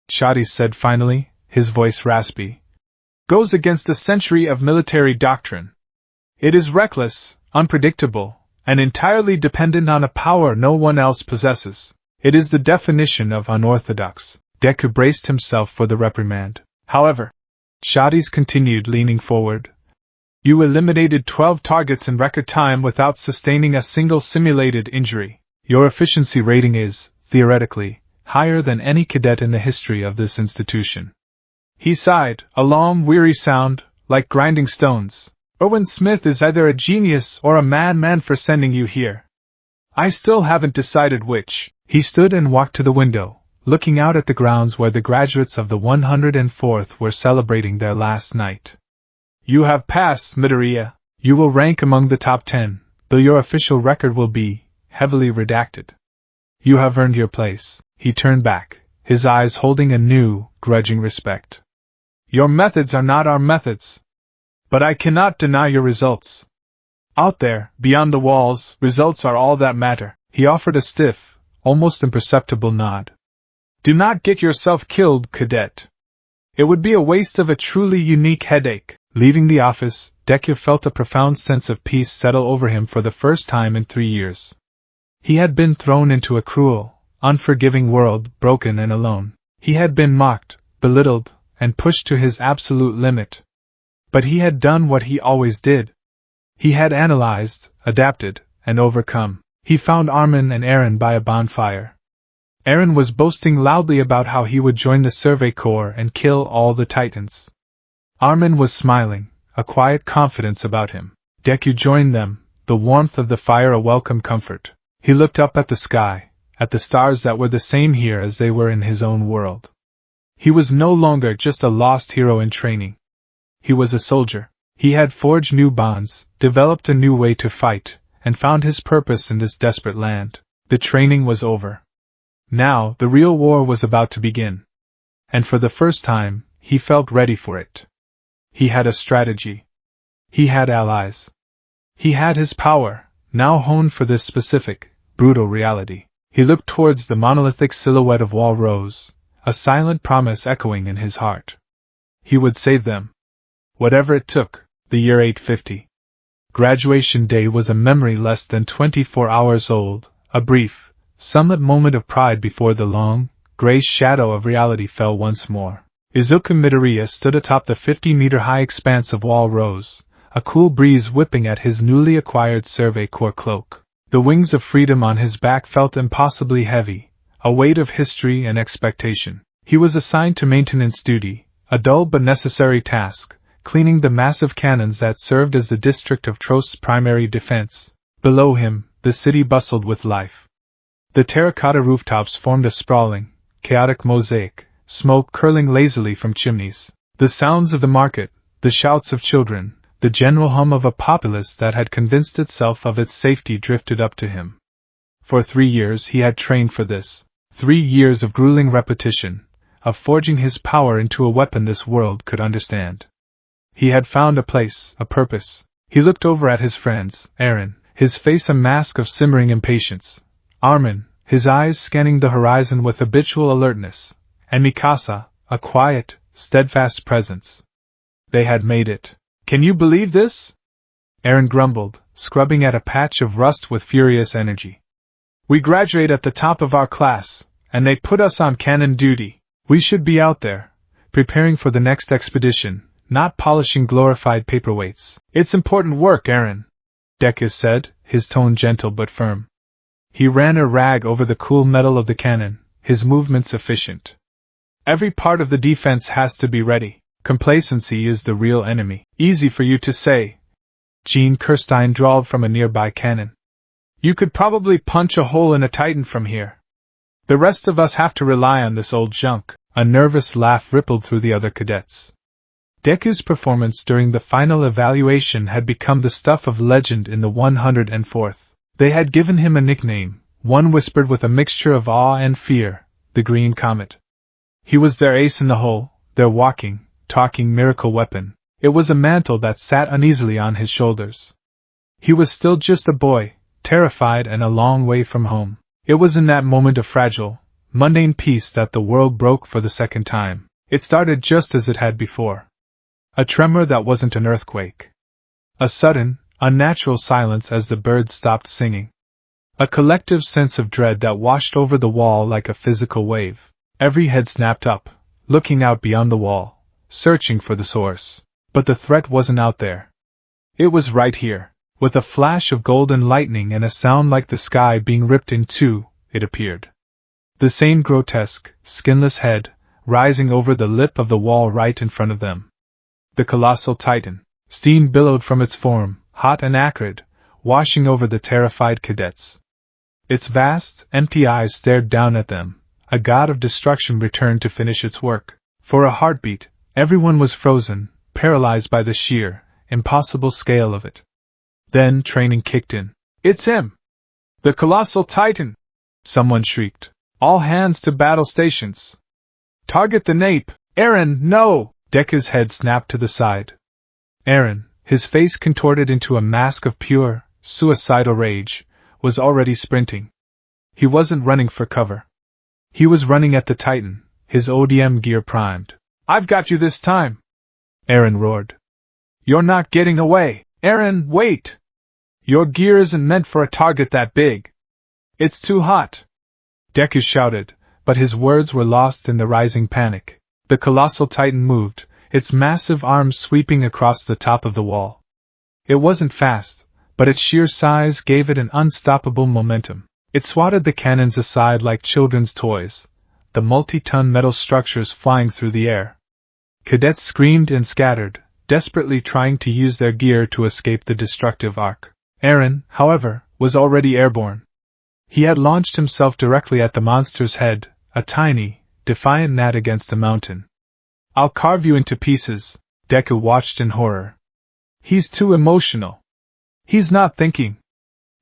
[SPEAKER 1] Shadis said finally, his voice raspy, "goes against a century of military doctrine. It is reckless, unpredictable, and entirely dependent on a power no one else possesses. It is the definition of unorthodox." Deku braced himself for the reprimand. "However," Shadis continued, leaning forward, "you eliminated 12 targets in record time without sustaining a single simulated injury. Your efficiency rating is, theoretically, higher than any cadet in the history of this institution." He sighed, a long, weary sound, like grinding stones. "Erwin Smith is either a genius or a madman for sending you here. I still haven't decided which." He stood and walked to the window, looking out at the grounds where the graduates of the 104th were celebrating their last night. "You have passed, Midoriya. You will rank among the top 10, though your official record will be heavily redacted. You have earned your place." He turned back, his eyes holding a new, grudging respect. "Your methods are not our methods. But I cannot deny your results. Out there, beyond the walls, results are all that matter." He offered a stiff, almost imperceptible nod. "Do not get yourself killed, cadet. It would be a waste of a truly unique headache." Leaving the office, Deku felt a profound sense of peace settle over him for the first time in 3 years. He had been thrown into a cruel, unforgiving world, broken and alone. He had been mocked, belittled, and pushed to his absolute limit. But he had done what he always did. He had analyzed, adapted, and overcome. He found Armin and Eren by a bonfire. Eren was boasting loudly about how he would join the Survey Corps and kill all the Titans. Armin was smiling, a quiet confidence about him. Deku joined them, the warmth of the fire a welcome comfort. He looked up at the sky, at the stars that were the same here as they were in his own world. He was no longer just a lost hero in training. He was a soldier. He had forged new bonds, developed a new way to fight, and found his purpose in this desperate land. The training was over. Now, the real war was about to begin. And for the first time, he felt ready for it. He had a strategy. He had allies. He had his power, now honed for this specific, brutal reality. He looked towards the monolithic silhouette of Wall Rose, a silent promise echoing in his heart. He would save them. Whatever it took. The year 850. Graduation day was a memory less than 24 hours old, a brief, sunlit moment of pride before the long, gray shadow of reality fell once more. Izuku Midoriya stood atop the 50-meter-high expanse of Wall Rose, a cool breeze whipping at his newly acquired Survey Corps cloak. The wings of freedom on his back felt impossibly heavy, a weight of history and expectation. He was assigned to maintenance duty, a dull but necessary task, cleaning the massive cannons that served as the district of Trost's primary defense. Below him, the city bustled with life. The terracotta rooftops formed a sprawling, chaotic mosaic, smoke curling lazily from chimneys. The sounds of the market, the shouts of children, the general hum of a populace that had convinced itself of its safety drifted up to him. For 3 years he had trained for this. 3 years of grueling repetition, of forging his power into a weapon this world could understand. He had found a place, a purpose. He looked over at his friends, Aaron, his face a mask of simmering impatience, Armin, his eyes scanning the horizon with habitual alertness, and Mikasa, a quiet, steadfast presence. They had made it. "Can you believe this?" Aaron grumbled, scrubbing at a patch of rust with furious energy. "We graduate at the top of our class, and they put us on cannon duty. We should be out there, preparing for the next expedition, not polishing glorified paperweights." "It's important work, Aaron," Deku said, his tone gentle but firm. He ran a rag over the cool metal of the cannon, his movements efficient. "Every part of the defense has to be ready. Complacency is the real enemy." "Easy for you to say," Gene Kirstein drawled from a nearby cannon. "You could probably punch a hole in a Titan from here. The rest of us have to rely on this old junk." A nervous laugh rippled through the other cadets. Deku's performance during the final evaluation had become the stuff of legend in the 104th. They had given him a nickname, one whispered with a mixture of awe and fear, the Green Comet. He was their ace in the hole, their walking, talking miracle weapon. It was a mantle that sat uneasily on his shoulders. He was still just a boy, terrified and a long way from home. It was in that moment of fragile, mundane peace that the world broke for the second time. It started just as it had before. A tremor that wasn't an earthquake. A sudden, unnatural silence as the birds stopped singing. A collective sense of dread that washed over the wall like a physical wave. Every head snapped up, looking out beyond the wall, searching for the source. But the threat wasn't out there. It was right here. With a flash of golden lightning and a sound like the sky being ripped in two, it appeared. The same grotesque, skinless head, rising over the lip of the wall right in front of them. The colossal Titan. Steam billowed from its form, hot and acrid, washing over the terrified cadets. Its vast, empty eyes stared down at them. A god of destruction returned to finish its work. For a heartbeat, everyone was frozen, paralyzed by the sheer, impossible scale of it. Then training kicked in. "It's him! The colossal Titan!" someone shrieked. "All hands to battle stations! Target the nape! Aaron, no!" Deku's head snapped to the side. Aaron, his face contorted into a mask of pure, suicidal rage, was already sprinting. He wasn't running for cover. He was running at the Titan, his ODM gear primed. "I've got you this time!" Aaron roared. "You're not getting away! Aaron, wait! Your gear isn't meant for a target that big. It's too hot!" Deku shouted, but his words were lost in the rising panic. The colossal Titan moved, its massive arms sweeping across the top of the wall. It wasn't fast, but its sheer size gave it an unstoppable momentum. It swatted the cannons aside like children's toys, the multi-ton metal structures flying through the air. Cadets screamed and scattered, desperately trying to use their gear to escape the destructive arc. Aaron, however, was already airborne. He had launched himself directly at the monster's head, a tiny, defiant gnat against the mountain. "I'll carve you into pieces," Deku watched in horror. "He's too emotional. He's not thinking."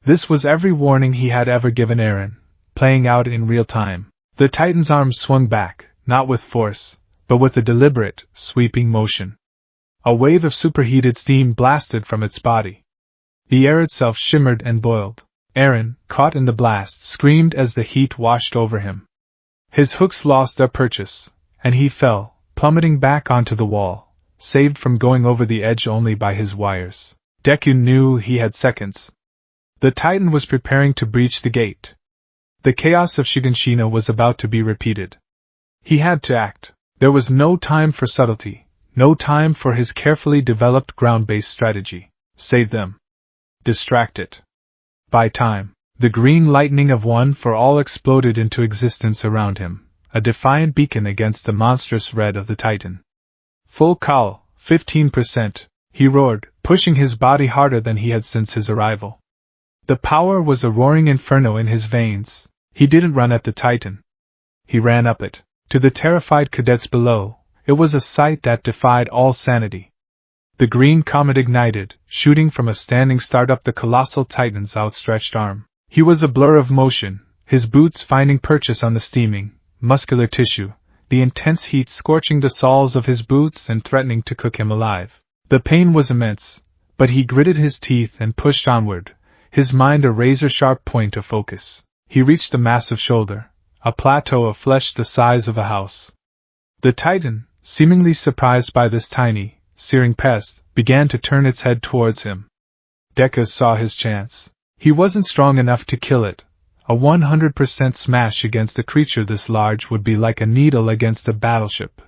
[SPEAKER 1] This was every warning he had ever given Aaron, playing out in real time. The Titan's arms swung back, not with force, but with a deliberate, sweeping motion. A wave of superheated steam blasted from its body. The air itself shimmered and boiled. Aaron, caught in the blast, screamed as the heat washed over him. His hooks lost their purchase, and he fell, plummeting back onto the wall, saved from going over the edge only by his wires. Deku knew he had seconds. The Titan was preparing to breach the gate. The chaos of Shiganshina was about to be repeated. He had to act. There was no time for subtlety, No time for his carefully developed ground-based strategy. Save them. Distract it. By time, the green lightning of One for All exploded into existence around him, a defiant beacon against the monstrous red of the Titan. Full cowl, 15%, he roared, pushing his body harder than he had since his arrival. The power was a roaring inferno in his veins. He didn't run at the Titan. He ran up it. To the terrified cadets below, it was a sight that defied all sanity. The green comet ignited, shooting from a standing start up the colossal Titan's outstretched arm. He was a blur of motion, his boots finding purchase on the steaming, muscular tissue, the intense heat scorching the soles of his boots and threatening to cook him alive. The pain was immense, but he gritted his teeth and pushed onward, his mind a razor-sharp point of focus. He reached the massive shoulder, a plateau of flesh the size of a house. The Titan, seemingly surprised by this tiny, searing pest, began to turn its head towards him. Deku saw his chance. He wasn't strong enough to kill it. A 100% smash against a creature this large would be like a needle against a battleship,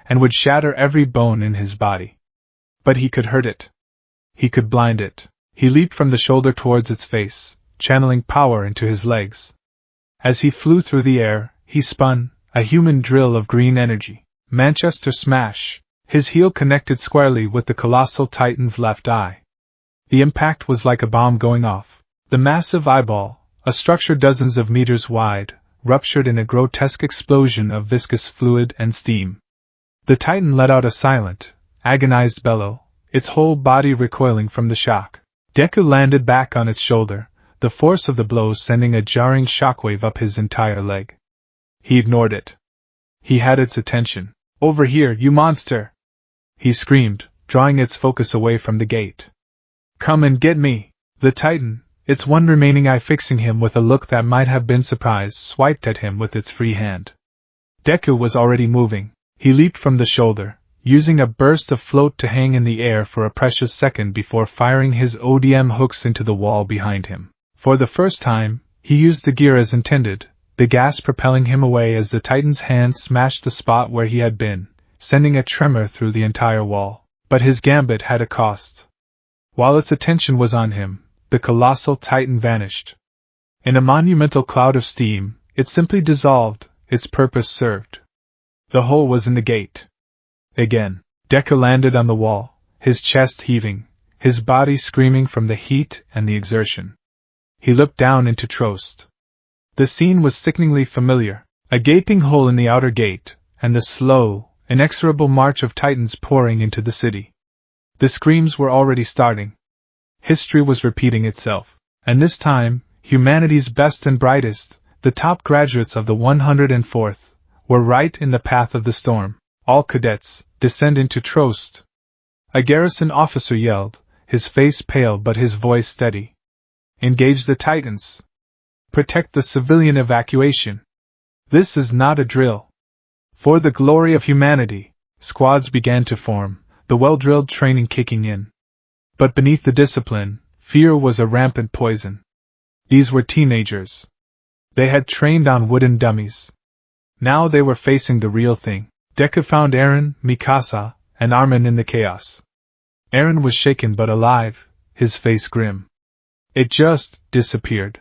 [SPEAKER 1] and would shatter every bone in his body. But he could hurt it. He could blind it. He leaped from the shoulder towards its face, channeling power into his legs. As he flew through the air, he spun, a human drill of green energy. Manchester smash! His heel connected squarely with the colossal Titan's left eye. The impact was like a bomb going off. The massive eyeball, a structure dozens of meters wide, ruptured in a grotesque explosion of viscous fluid and steam. The Titan let out a silent, agonized bellow, its whole body recoiling from the shock. Deku landed back on its shoulder, the force of the blow sending a jarring shockwave up his entire leg. He ignored it. He had its attention. "Over here, you monster!" he screamed, drawing its focus away from the gate. "Come and get me!" The Titan, its one remaining eye fixing him with a look that might have been surprise, swiped at him with its free hand. Deku was already moving. He leaped from the shoulder, using a burst of float to hang in the air for a precious second before firing his ODM hooks into the wall behind him. For the first time, he used the gear as intended, the gas propelling him away as the Titan's hand smashed the spot where he had been, sending a tremor through the entire wall. But his gambit had a cost. While its attention was on him, the colossal Titan vanished. In a monumental cloud of steam, it simply dissolved, its purpose served. The hole was in the gate. Again, Deku landed on the wall, his chest heaving, his body screaming from the heat and the exertion. He looked down into Trost. The scene was sickeningly familiar, a gaping hole in the outer gate, and the slow, inexorable march of Titans pouring into the city. The screams were already starting. History was repeating itself, and this time, humanity's best and brightest, the top graduates of the 104th, were right in the path of the storm. All cadets, descend into Trost. A garrison officer yelled, his face pale but his voice steady. Engage the Titans. Protect the civilian evacuation. This is not a drill. For the glory of humanity, squads began to form, the well-drilled training kicking in. But beneath the discipline, fear was a rampant poison. These were teenagers. They had trained on wooden dummies. Now they were facing the real thing. Deku found Eren, Mikasa, and Armin in the chaos. Eren was shaken but alive, his face grim. It just disappeared.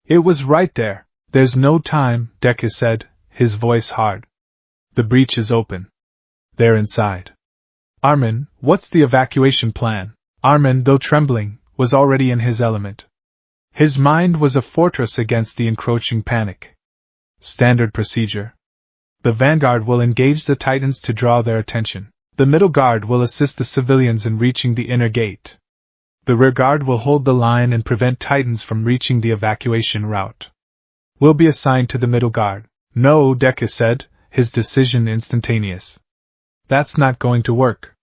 [SPEAKER 1] It was right there. "There's no time," Deku said, his voice hard. "The breach is open. They're inside." "Armin, what's the evacuation plan?" Armin, though trembling, was already in his element. His mind was a fortress against the encroaching panic. "Standard procedure. The vanguard will engage the Titans to draw their attention. The middle guard will assist the civilians in reaching the inner gate. The rear guard will hold the line and prevent Titans from reaching the evacuation route. We'll be assigned to the middle guard." "No," Deku said, his decision instantaneous. "That's not going to work.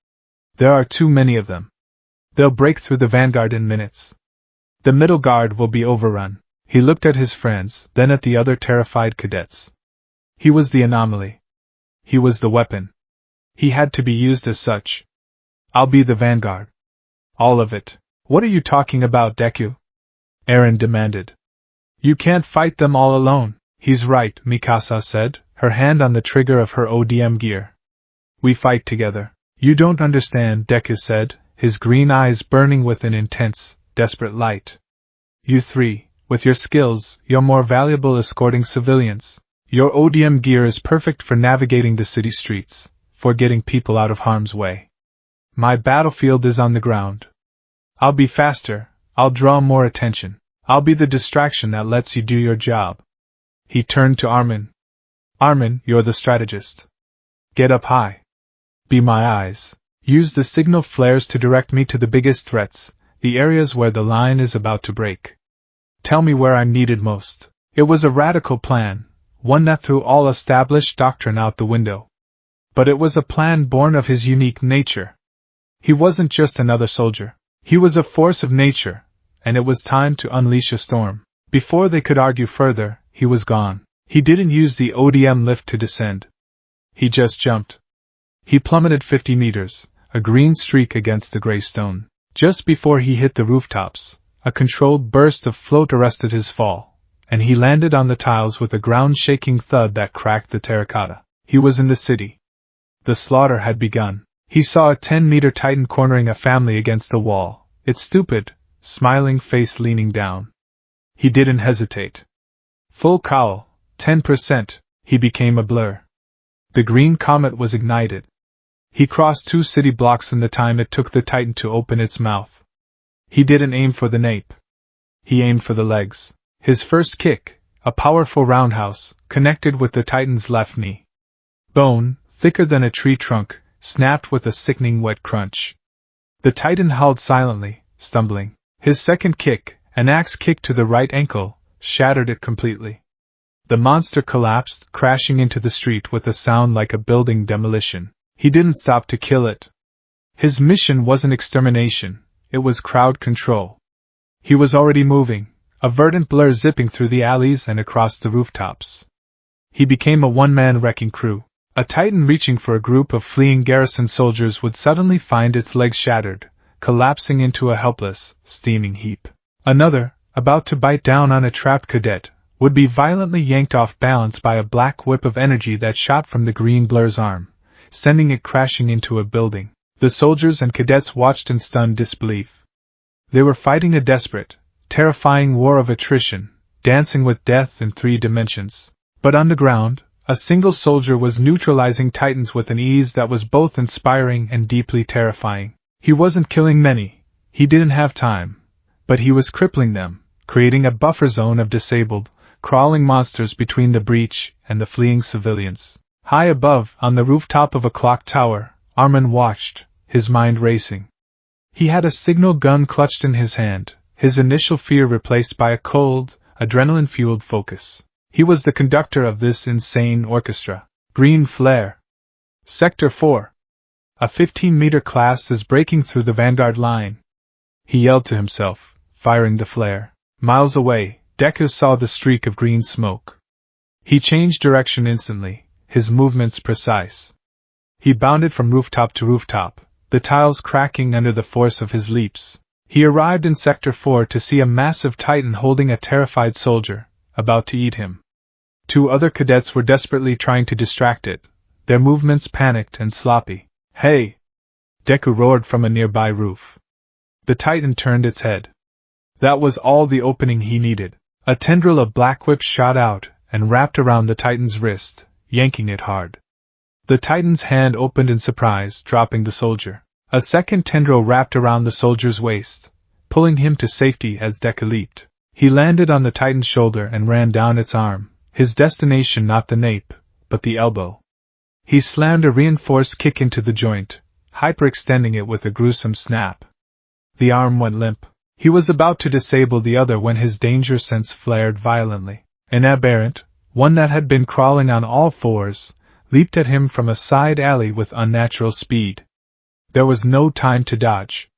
[SPEAKER 1] There are too many of them. They'll break through the vanguard in minutes. The middle guard will be overrun." He looked at his friends, then at the other terrified cadets. He was the anomaly. He was the weapon. He had to be used as such. "I'll be the vanguard. All of it." "What are you talking about, Deku?" Eren demanded. "You can't fight them all alone." "He's right," Mikasa said, her hand on the trigger of her ODM gear. "We fight together. You don't understand, Deku said, his green eyes burning with an intense, desperate light. You three, with your skills, you're more valuable escorting civilians. Your ODM gear is perfect for navigating the city streets, for getting people out of harm's way. My battlefield is on the ground. I'll be faster, I'll draw more attention. I'll be the distraction that lets you do your job. He turned to Armin. Armin, you're the strategist. Get up high. Be my eyes. Use the signal flares to direct me to the biggest threats, the areas where the line is about to break. Tell me where I'm needed most. It was a radical plan, one that threw all established doctrine out the window. But it was a plan born of his unique nature. He wasn't just another soldier. He was a force of nature, and it was time to unleash a storm. Before they could argue further, he was gone. He didn't use the ODM lift to descend. He just jumped. He plummeted 50 meters, a green streak against the gray stone. Just before he hit the rooftops, a controlled burst of float arrested his fall, and he landed on the tiles with a ground-shaking thud that cracked the terracotta. He was in the city. The slaughter had begun. He saw a 10-meter titan cornering a family against the wall, its stupid, smiling face leaning down. He didn't hesitate. Full cowl, 10%, he became a blur. The green comet was ignited. He crossed 2 city blocks in the time it took the titan to open its mouth. He didn't aim for the nape. He aimed for the legs. His first kick, a powerful roundhouse, connected with the titan's left knee. Bone, thicker than a tree trunk, snapped with a sickening wet crunch. The titan howled silently, stumbling. His second kick, an axe kick to the right ankle, shattered it completely. The monster collapsed, crashing into the street with a sound like a building demolition. He didn't stop to kill it. His mission wasn't extermination, it was crowd control. He was already moving, a verdant blur zipping through the alleys and across the rooftops. He became a one-man wrecking crew. A titan reaching for a group of fleeing garrison soldiers would suddenly find its legs shattered, collapsing into a helpless, steaming heap. Another, about to bite down on a trapped cadet, would be violently yanked off balance by a black whip of energy that shot from the green blur's arm, sending it crashing into a building. The soldiers and cadets watched in stunned disbelief. They were fighting a desperate, terrifying war of attrition, dancing with death in 3 dimensions. But on the ground, a single soldier was neutralizing titans with an ease that was both inspiring and deeply terrifying. He wasn't killing many, he didn't have time, but he was crippling them, creating a buffer zone of disabled, crawling monsters between the breach and the fleeing civilians. High above, on the rooftop of a clock tower, Armin watched, his mind racing. He had a signal gun clutched in his hand, his initial fear replaced by a cold, adrenaline-fueled focus. He was the conductor of this insane orchestra. Green flare. Sector 4. A 15-meter class is breaking through the vanguard line. He yelled to himself, firing the flare. Miles away, Deku saw the streak of green smoke. He changed direction instantly, his movements precise. He bounded from rooftop to rooftop, the tiles cracking under the force of his leaps. He arrived in Sector 4 to see a massive titan holding a terrified soldier, about to eat him. 2 other cadets were desperately trying to distract it, their movements panicked and sloppy. Hey! Deku roared from a nearby roof. The titan turned its head. That was all the opening he needed. A tendril of black whip shot out and wrapped around the titan's wrist, yanking it hard. The titan's hand opened in surprise, dropping the soldier. A second tendril wrapped around the soldier's waist, pulling him to safety as Deku leaped. He landed on the titan's shoulder and ran down its arm, his destination not the nape, but the elbow. He slammed a reinforced kick into the joint, hyperextending it with a gruesome snap. The arm went limp. He was about to disable the other when his danger sense flared violently. An aberrant, one that had been crawling on all fours, leaped at him from a side alley with unnatural speed. There was no time to dodge.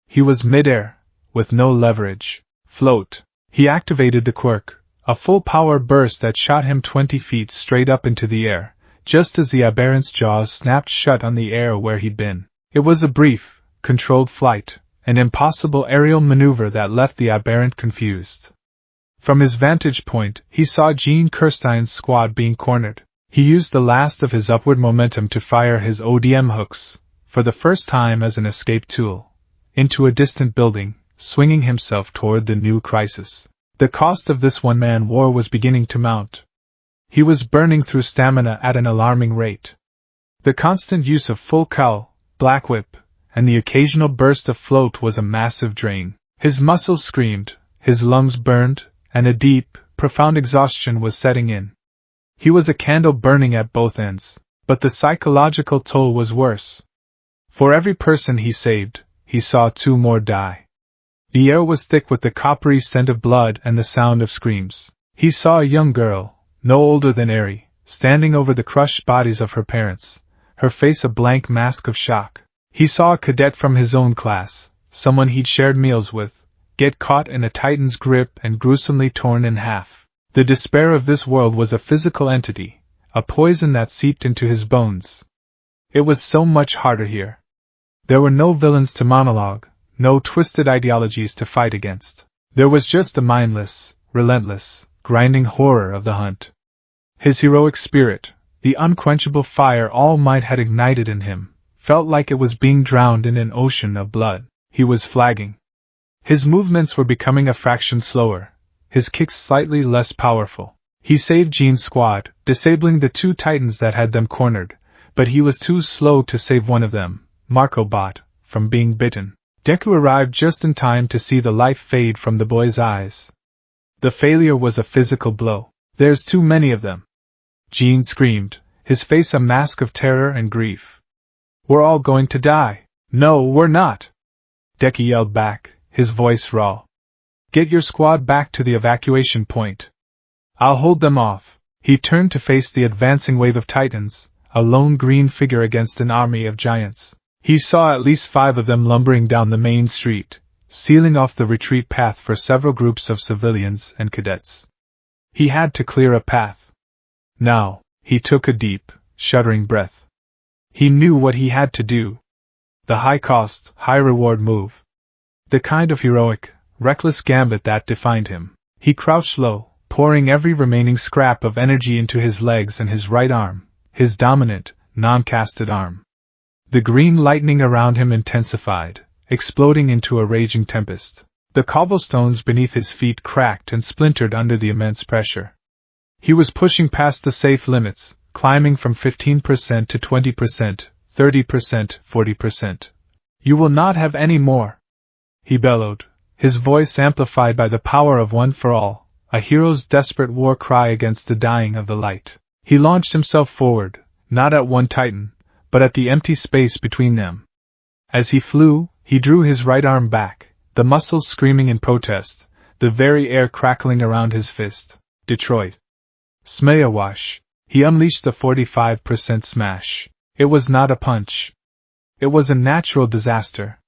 [SPEAKER 1] He was midair, with no leverage. Float. He activated the quirk, a full-power burst that shot him 20 feet straight up into the air, just as the aberrant's jaws snapped shut on the air where he'd been. It was a brief, controlled flight, an impossible aerial maneuver that left the aberrant confused. From his vantage point, he saw Gene Kirstein's squad being cornered. He used the last of his upward momentum to fire his ODM hooks, for the first time as an escape tool, into a distant building, swinging himself toward the new crisis. The cost of this one-man war was beginning to mount. He was burning through stamina at an alarming rate. The constant use of full cowl, black whip, and the occasional burst of float was a massive drain. His muscles screamed, his lungs burned, and a deep, profound exhaustion was setting in. He was a candle burning at both ends, but the psychological toll was worse. For every person he saved, he saw 2 more die. The air was thick with the coppery scent of blood and the sound of screams. He saw a young girl, no older than Eri, standing over the crushed bodies of her parents, her face a blank mask of shock. He saw a cadet from his own class, someone he'd shared meals with, get caught in a Titan's grip and gruesomely torn in half. The despair of this world was a physical entity, a poison that seeped into his bones. It was so much harder here. There were no villains to monologue, no twisted ideologies to fight against. There was just the mindless, relentless, grinding horror of the hunt. His heroic spirit, the unquenchable fire All Might had ignited in him, felt like it was being drowned in an ocean of blood. He was flagging. His movements were becoming a fraction slower, his kicks slightly less powerful. He saved Jean's squad, disabling the 2 Titans that had them cornered, but he was too slow to save one of them, Marco Bot, from being bitten. Deku arrived just in time to see the life fade from the boy's eyes. The failure was a physical blow. There's too many of them. Jean screamed, his face a mask of terror and grief. We're all going to die. No, we're not. Deku yelled back, his voice raw. Get your squad back to the evacuation point. I'll hold them off. He turned to face the advancing wave of Titans, a lone green figure against an army of giants. He saw at least 5 of them lumbering down the main street, sealing off the retreat path for several groups of civilians and cadets. He had to clear a path. Now, he took a deep, shuddering breath. He knew what he had to do. The high-cost, high-reward move. The kind of heroic, reckless gambit that defined him. He crouched low, pouring every remaining scrap of energy into his legs and his right arm, his dominant, non-casted arm. The green lightning around him intensified, exploding into a raging tempest. The cobblestones beneath his feet cracked and splintered under the immense pressure. He was pushing past the safe limits, climbing from 15% to 20%, 30%, 40%. You will not have any more, he bellowed, his voice amplified by the power of One for All, a hero's desperate war cry against the dying of the light. He launched himself forward, not at one Titan, but at the empty space between them. As he flew, he drew his right arm back, the muscles screaming in protest, the very air crackling around his fist. Detroit. Smayawash. He unleashed the 45% smash. It was not a punch. It was a natural disaster.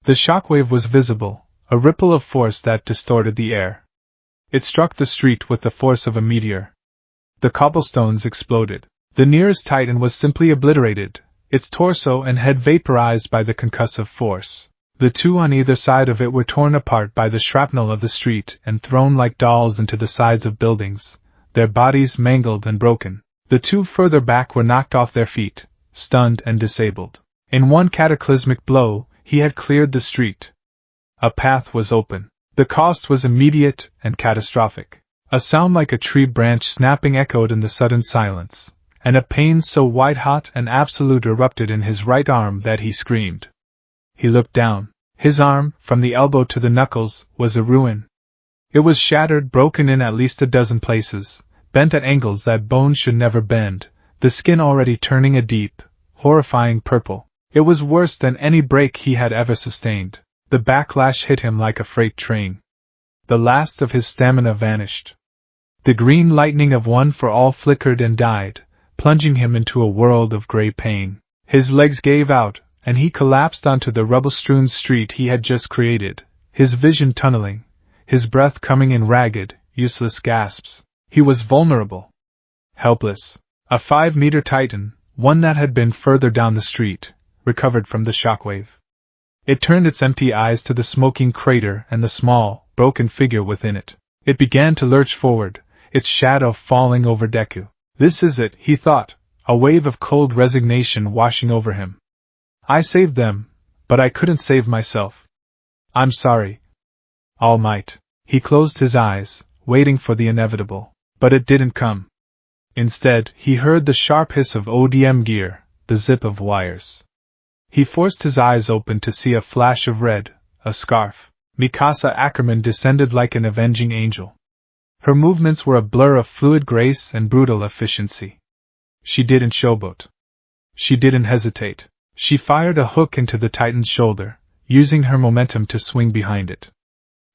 [SPEAKER 1] The shockwave was visible, a ripple of force that distorted the air. It struck the street with the force of a meteor. The cobblestones exploded. The nearest Titan was simply obliterated, its torso and head vaporized by the concussive force. The 2 on either side of it were torn apart by the shrapnel of the street and thrown like dolls into the sides of buildings, their bodies mangled and broken. The 2 further back were knocked off their feet, stunned and disabled. In one cataclysmic blow, he had cleared the street. A path was open. The cost was immediate and catastrophic. A sound like a tree branch snapping echoed in the sudden silence, and a pain so white-hot and absolute erupted in his right arm that he screamed. He looked down. His arm, from the elbow to the knuckles, was a ruin. It was shattered, broken in at least a dozen places, bent at angles that bone should never bend, the skin already turning a deep, horrifying purple. It was worse than any break he had ever sustained. The backlash hit him like a freight train. The last of his stamina vanished. The green lightning of One for All flickered and died, plunging him into a world of gray pain. His legs gave out, and he collapsed onto the rubble-strewn street he had just created, his vision tunneling, his breath coming in ragged, useless gasps. He was vulnerable. Helpless. A 5-meter Titan, one that had been further down the street, recovered from the shockwave. It turned its empty eyes to the smoking crater and the small, broken figure within it. It began to lurch forward, its shadow falling over Deku. This is it, he thought, a wave of cold resignation washing over him. I saved them, but I couldn't save myself. I'm sorry. All Might. He closed his eyes, waiting for the inevitable. But it didn't come. Instead, he heard the sharp hiss of ODM gear, the zip of wires. He forced his eyes open to see a flash of red, a scarf. Mikasa Ackerman descended like an avenging angel. Her movements were a blur of fluid grace and brutal efficiency. She didn't showboat. She didn't hesitate. She fired a hook into the Titan's shoulder, using her momentum to swing behind it.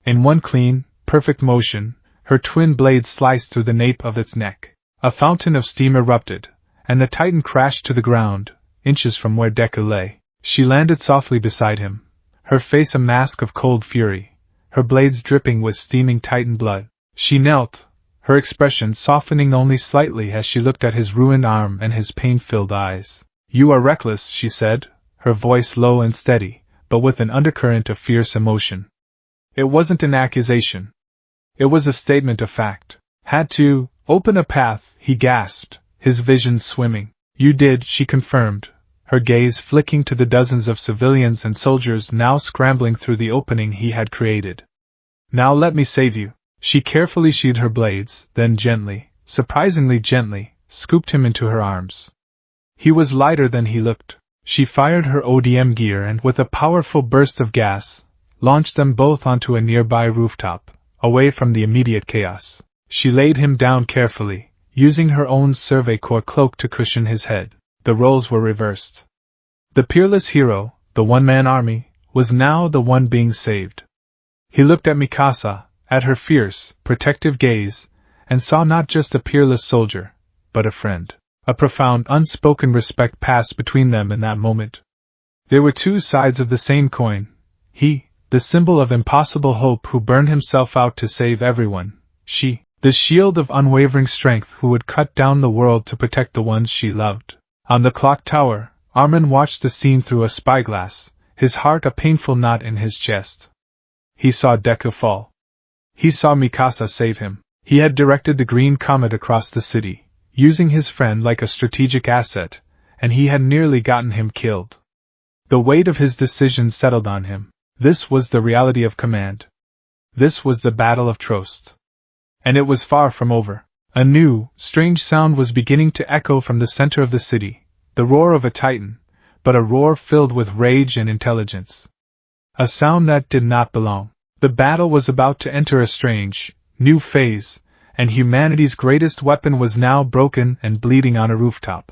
[SPEAKER 1] In one clean, perfect motion, her twin blades sliced through the nape of its neck. A fountain of steam erupted, and the Titan crashed to the ground, inches from where Deku lay. She landed softly beside him, her face a mask of cold fury, her blades dripping with steaming Titan blood. She knelt, her expression softening only slightly as she looked at his ruined arm and his pain-filled eyes. You are reckless, she said, her voice low and steady, but with an undercurrent of fierce emotion. It wasn't an accusation. It was a statement of fact. Had to open a path, he gasped, his vision swimming. You did, she confirmed, her gaze flicking to the dozens of civilians and soldiers now scrambling through the opening he had created. Now let me save you. She carefully sheathed her blades, then gently, surprisingly gently, scooped him into her arms. He was lighter than he looked. She fired her ODM gear and, with a powerful burst of gas, launched them both onto a nearby rooftop, away from the immediate chaos. She laid him down carefully, using her own Survey Corps cloak to cushion his head. The roles were reversed. The peerless hero, the one-man army, was now the one being saved. He looked at Mikasa, at her fierce, protective gaze, and saw not just a peerless soldier, but a friend. A profound, unspoken respect passed between them in that moment. There were two sides of the same coin. He, the symbol of impossible hope who burned himself out to save everyone. She, the shield of unwavering strength who would cut down the world to protect the ones she loved. On the clock tower, Armin watched the scene through a spyglass, his heart a painful knot in his chest. He saw Deku fall. He saw Mikasa save him. He had directed the Green Comet across the city, using his friend like a strategic asset, and he had nearly gotten him killed. The weight of his decision settled on him. This was the reality of command. This was the Battle of Trost. And it was far from over. A new, strange sound was beginning to echo from the center of the city, the roar of a Titan, but a roar filled with rage and intelligence. A sound that did not belong. The battle was about to enter a strange, new phase, and humanity's greatest weapon was now broken and bleeding on a rooftop.